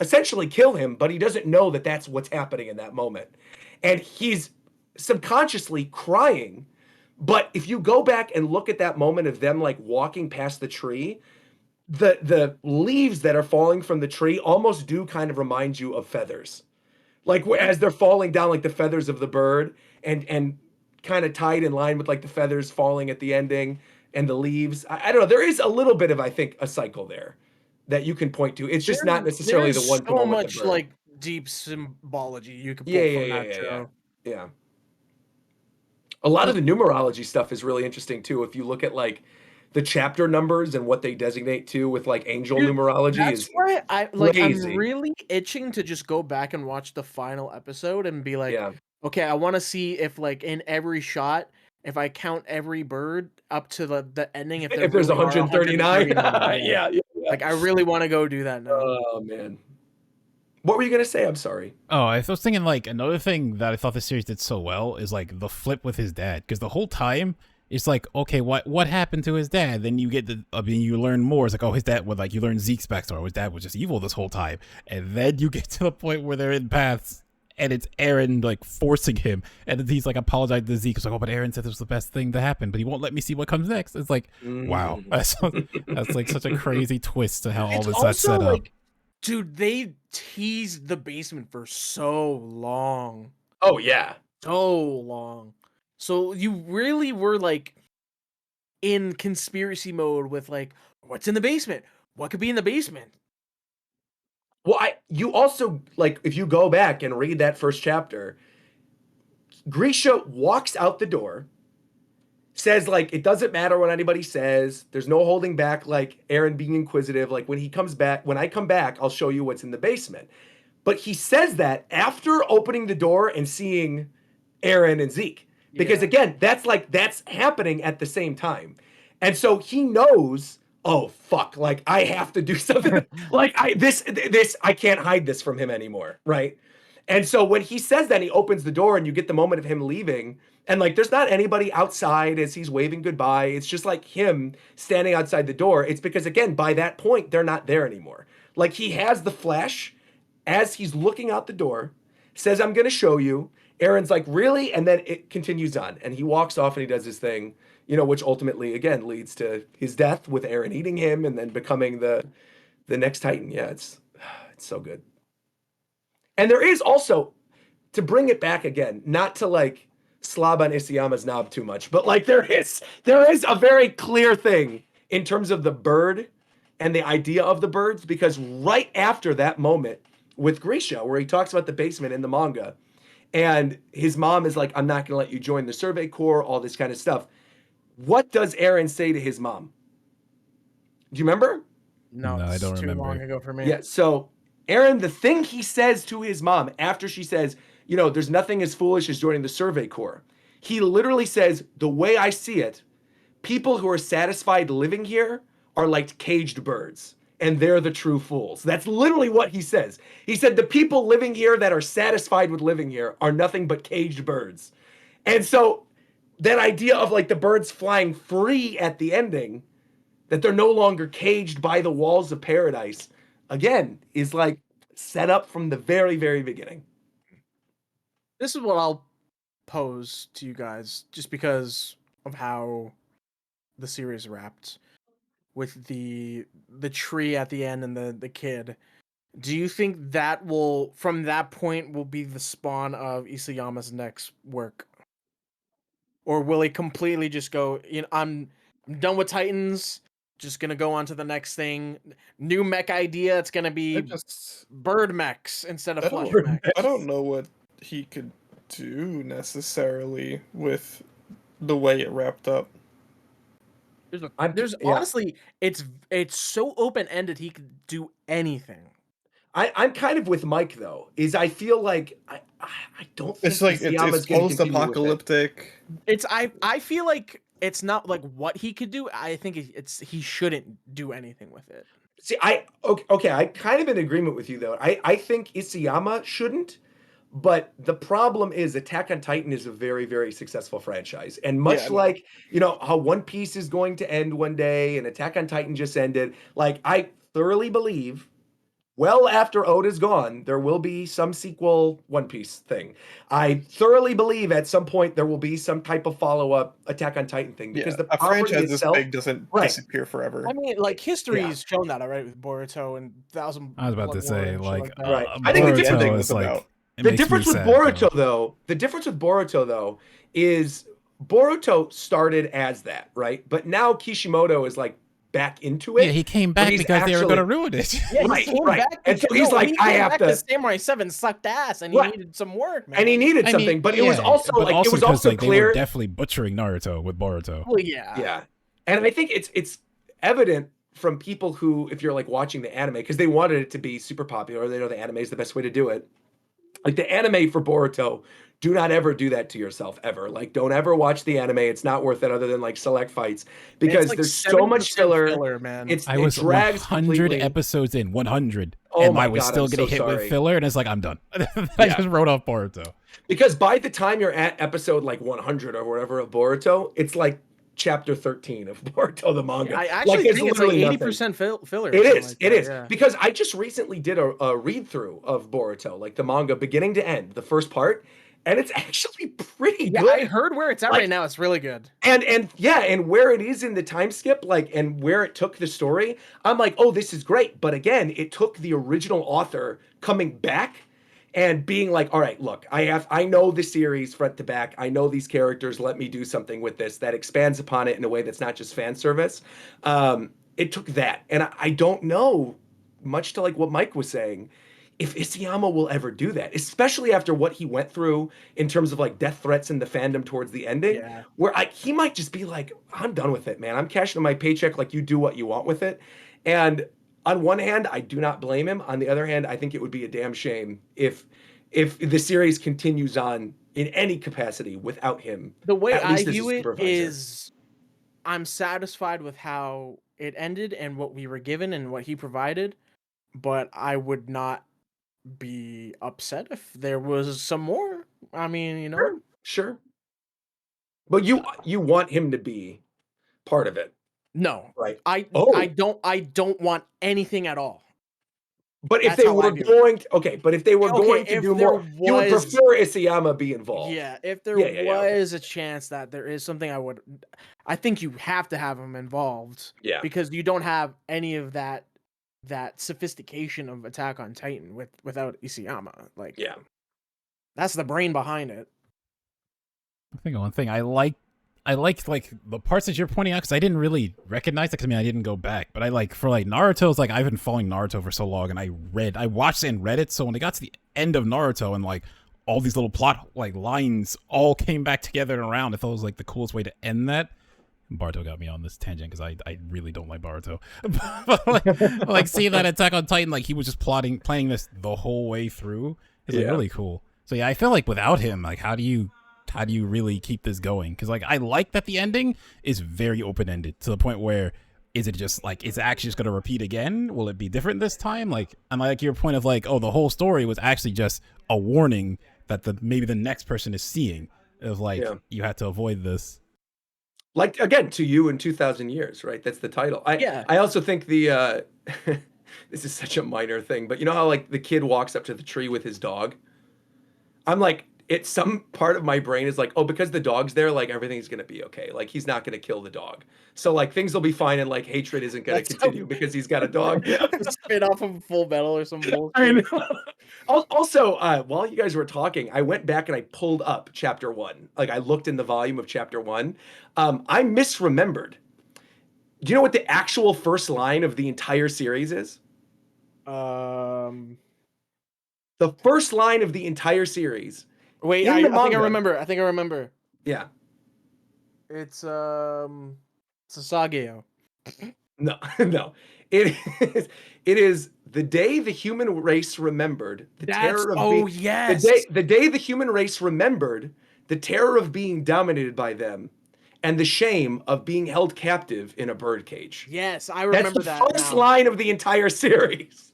essentially kill him, but he doesn't know that that's what's happening in that moment, and he's subconsciously crying. But if you go back and look at that moment of them like walking past the tree, the leaves that are falling from the tree almost do kind of remind you of feathers. Like as they're falling down like the feathers of the bird and kind of tied in line with like the feathers falling at the ending and the leaves. I don't know. There is a little bit of, I think, a cycle there that you can point to. It's just not necessarily the one so moment with much the bird. like deep symbology you could pull Yeah, from that show. Yeah. A lot of the numerology stuff is really interesting too. If you look at like the chapter numbers and what they designate to with like angel Dude, numerology that's is why I'm crazy. really itching to just go back and watch the final episode and be like, Yeah. okay, I want to see if like in every shot, if I count every bird up to the ending, if there If there's really are 139. 139. Yeah. Like I really want to go do that now. Oh man. What were you gonna say? I'm sorry. Oh, I was thinking like another thing that I thought the series did so well is like the flip with his dad, because the whole time it's like, okay, what happened to his dad? Then you get you learn more. It's like, oh, his dad was like, you learn Zeke's backstory. His dad was just evil this whole time, and then you get to the point where they're in paths, and it's Aaron like forcing him, and then he's like apologizing to Zeke. It's like, oh, but Aaron said this was the best thing to happen, but he won't let me see what comes next. It's like, wow, that's like such a crazy twist to how all this that's set up. Dude, they teased the basement for so long. Oh yeah. So long. So you really were like in conspiracy mode with like, what's in the basement? What could be in the basement? Well, you also like if you go back and read that first chapter, Grisha walks out the door, says like it doesn't matter what anybody says. There's no holding back. Like Aaron being inquisitive. Like when I come back, I'll show you what's in the basement. But he says that after opening the door and seeing Aaron and Zeke, because again, that's happening at the same time, and so he knows. Oh fuck! Like I have to do something. Like this I can't hide this from him anymore, right? And so when he says that, he opens the door, and you get the moment of him leaving, and like there's not anybody outside as he's waving goodbye. It's just like him standing outside the door. It's because again, by that point, they're not there anymore. Like he has the flash as he's looking out the door, says, I'm going to show you. Aaron's like, really? And then it continues on. And he walks off and he does his thing, which ultimately, again, leads to his death with Aaron eating him and then becoming the next Titan. Yeah, it's so good. And there is also, to bring it back again, not to like slob on Isayama's knob too much, but like there is a very clear thing in terms of the bird and the idea of the birds, because right after that moment with Grisha, where he talks about the basement in the manga, and his mom is like, I'm not going to let you join the Survey Corps, all this kind of stuff. What does Aaron say to his mom? Do you remember? No, I don't too remember. long ago for me. Yeah, so Aaron, the thing he says to his mom after she says, there's nothing as foolish as joining the Survey Corps, he literally says, the way I see it, people who are satisfied living here are like caged birds, and they're the true fools. That's literally what he says. He said the people living here that are satisfied with living here are nothing but caged birds. And so that idea of like the birds flying free at the ending, that they're no longer caged by the walls of paradise, again, is like set up from the very, very beginning. This is what I'll pose to you guys just because of how the series wrapped. with the tree at the end and the kid. Do you think that will, from that point, will be the spawn of Isayama's next work? Or will he completely just go, I'm done with Titans, just gonna go on to the next thing. New mech idea, it's gonna be bird mechs instead of flesh mechs. I don't know what he could do necessarily with the way it wrapped up. There's honestly, it's so open-ended, he could do anything. I'm kind of with Mike though. I feel like I don't think it's like it's post-apocalyptic. I feel like it's not like what he could do. I think he shouldn't do anything with it. See, okay, I'm kind of in agreement with you though. I think Isayama shouldn't, but the problem is Attack on Titan is a very, very successful franchise. And much like, how One Piece is going to end one day and Attack on Titan just ended, like I thoroughly believe well after Oda's gone, there will be some sequel One Piece thing. I thoroughly believe at some point there will be some type of follow-up Attack on Titan thing because the franchise this big doesn't disappear forever. I mean, like history's shown that already with Boruto and Thousand. I was about to say, like, right. I think the ending was like the difference with Boruto though. The difference with Boruto though is Boruto started as that, right? But now Kishimoto is like back into it. Yeah, he came back because they were going to ruin it. Yeah, he came back. And so he's like, I have to. Samurai 7 sucked ass, and he needed some work, man. And he needed something, but it was also like it was also clear. They were definitely butchering Naruto with Boruto. Well, yeah, yeah, and I think it's evident from people who, if you're like watching the anime, because they wanted it to be super popular, they know the anime is the best way to do it. Like the anime for Boruto, do not ever do that to yourself ever. Like don't ever watch the anime. It's not worth it other than like select fights because like there's so much filler. Man. I was 100 episodes in, 100, and I was still getting hit with filler, and it's like I'm done. I just wrote off Boruto. Because by the time you're at episode like 100 or whatever of Boruto, it's like chapter 13 of Boruto the manga. I actually think it's like 80% filler. It is. It is. Because I just recently did a read through of Boruto, like the manga beginning to end, the first part. And it's actually pretty good. I heard where it's at right now. It's really good. And where it is in the time skip, like, and where it took the story, I'm like, oh, this is great. But again, it took the original author coming back and being like, all right, look, I know the series front to back. I know these characters. Let me do something with this that expands upon it in a way that's not just fan service. It took that. And I don't know, much to like what Mike was saying, if Isayama will ever do that, especially after what he went through in terms of like death threats in the fandom towards the ending, where he might just be like, I'm done with it, man. I'm cashing in my paycheck. Like you do what you want with it. And on one hand, I do not blame him. On the other hand, I think it would be a damn shame if the series continues on in any capacity without him. The way I view it is I'm satisfied with how it ended and what we were given and what he provided, but I would not be upset if there was some more. I mean, Sure. But you want him to be part of it. No. Right. I don't want anything at all. But if they were going to, but if they were going to do more, you would prefer Isayama be involved. Yeah, if there was a chance that there is something, I think you have to have him involved. Yeah. Because you don't have any of that sophistication of Attack on Titan without Isayama. Like, that's the brain behind it. I think one thing I liked like the parts that you're pointing out because I didn't really recognize it. Because I mean, I didn't go back, but I like for like Naruto's like I've been following Naruto for so long, and I watched it and read it. So when it got to the end of Naruto and like all these little plot like lines all came back together and around, I thought it was like the coolest way to end that. Baruto got me on this tangent because I really don't like Baruto. But like seeing that Attack on Titan, like he was just playing this the whole way through is like really cool. So yeah, I feel like without him, like how do you really keep this going? Because like I like that the ending is very open-ended to the point where is it just like it's actually just going to repeat again? Will it be different this time? Like, and I like your point of like, oh, the whole story was actually just a warning that maybe the next person is seeing of like you had to avoid this. Like again, to you in 2,000 years, right? That's the title. I also think the this is such a minor thing, but you know how like the kid walks up to the tree with his dog? I'm like, some part of my brain is like, oh, because the dog's there, like everything's gonna be okay. Like he's not gonna kill the dog, so like things will be fine, and like hatred isn't gonna continue because he's got a dog. Spin off of Full Metal or some bullshit. I know. Also, while you guys were talking, I went back and I pulled up chapter 1. Like I looked in the volume of chapter 1. I misremembered. Do you know what the actual first line of the entire series is? Um. The first line of the entire series. Wait, I think I remember. I think I remember. Yeah. It's SASAGEYO. No, no. It is the day the human race remembered the terror of yes. The day the human race remembered the terror of being dominated by them and the shame of being held captive in a birdcage. Yes, I remember That's the first line of the entire series.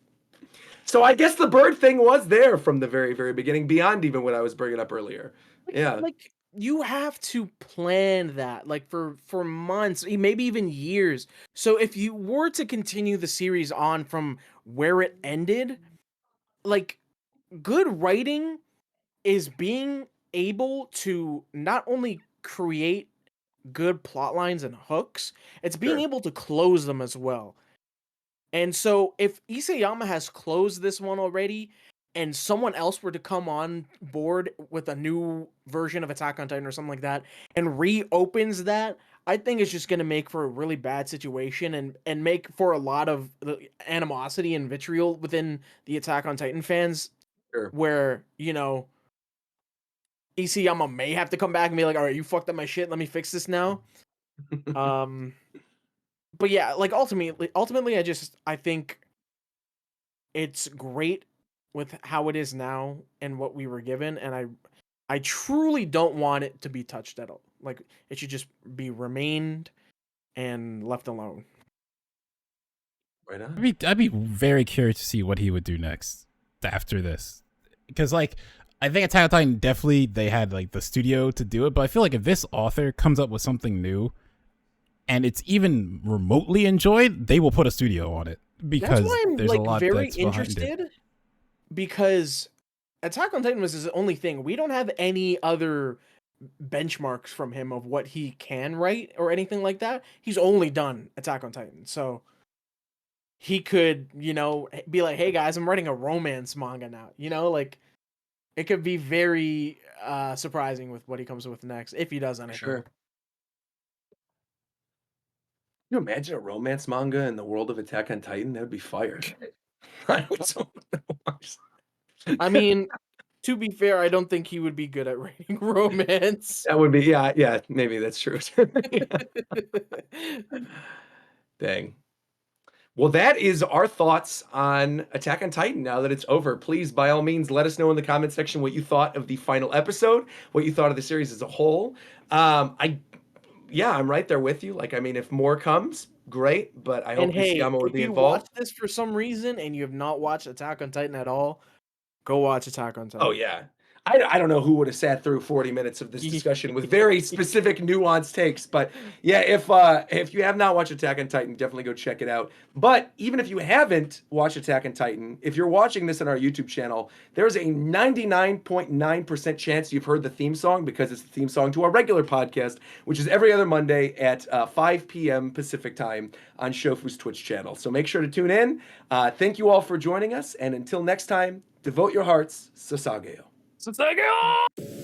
So I guess the bird thing was there from the very, very beginning, beyond even what I was bringing up earlier. Yeah. Like you have to plan that like for months, maybe even years. So if you were to continue the series on from where it ended, like good writing is being able to not only create good plot lines and hooks, it's being able to close them as well. And so if Isayama has closed this one already and someone else were to come on board with a new version of Attack on Titan or something like that and reopens that, I think it's just going to make for a really bad situation and make for a lot of animosity and vitriol within the Attack on Titan fans where, you know, Isayama may have to come back and be like, all right, you fucked up my shit. Let me fix this now. But yeah, like ultimately, I think it's great with how it is now and what we were given, and I truly don't want it to be touched at all. Like it should just be remained and left alone. Right on. I'd be very curious to see what he would do next after this, because like I think Attack on Titan definitely they had like the studio to do it, but I feel like if this author comes up with something new and it's even remotely enjoyed, they will put a studio on it because that's why I'm there's like a lot very that's interested because Attack on Titan was his only thing. We don't have any other benchmarks from him of what he can write or anything like that. He's only done Attack on Titan, so he could, you know, be like, "Hey guys, I'm writing a romance manga now." You know, like it could be very surprising with what he comes with next if he does anything. Sure. Can you imagine a romance manga in the world of Attack on Titan? That would be fire. I would so watch. I mean, to be fair, I don't think he would be good at writing romance. That would be, yeah, maybe that's true. Dang. Well, that is our thoughts on Attack on Titan now that it's over. Please, by all means, let us know in the comment section what you thought of the final episode, what you thought of the series as a whole. I'm right there with you. Like, I mean, if more comes, great, but I hope Isayama would be involved. If you watch this for some reason and you have not watched Attack on Titan at all, go watch Attack on Titan. Oh, yeah. I don't know who would have sat through 40 minutes of this discussion with very specific nuanced takes, but yeah, if you have not watched Attack on Titan, definitely go check it out. But even if you haven't watched Attack on Titan, if you're watching this on our YouTube channel, there's a 99.9% chance you've heard the theme song because it's the theme song to our regular podcast, which is every other Monday at 5 p.m. Pacific time on Shofu's Twitch channel. So make sure to tune in. Thank you all for joining us, and until next time, devote your hearts, SASAGEYO. SASAGEYO!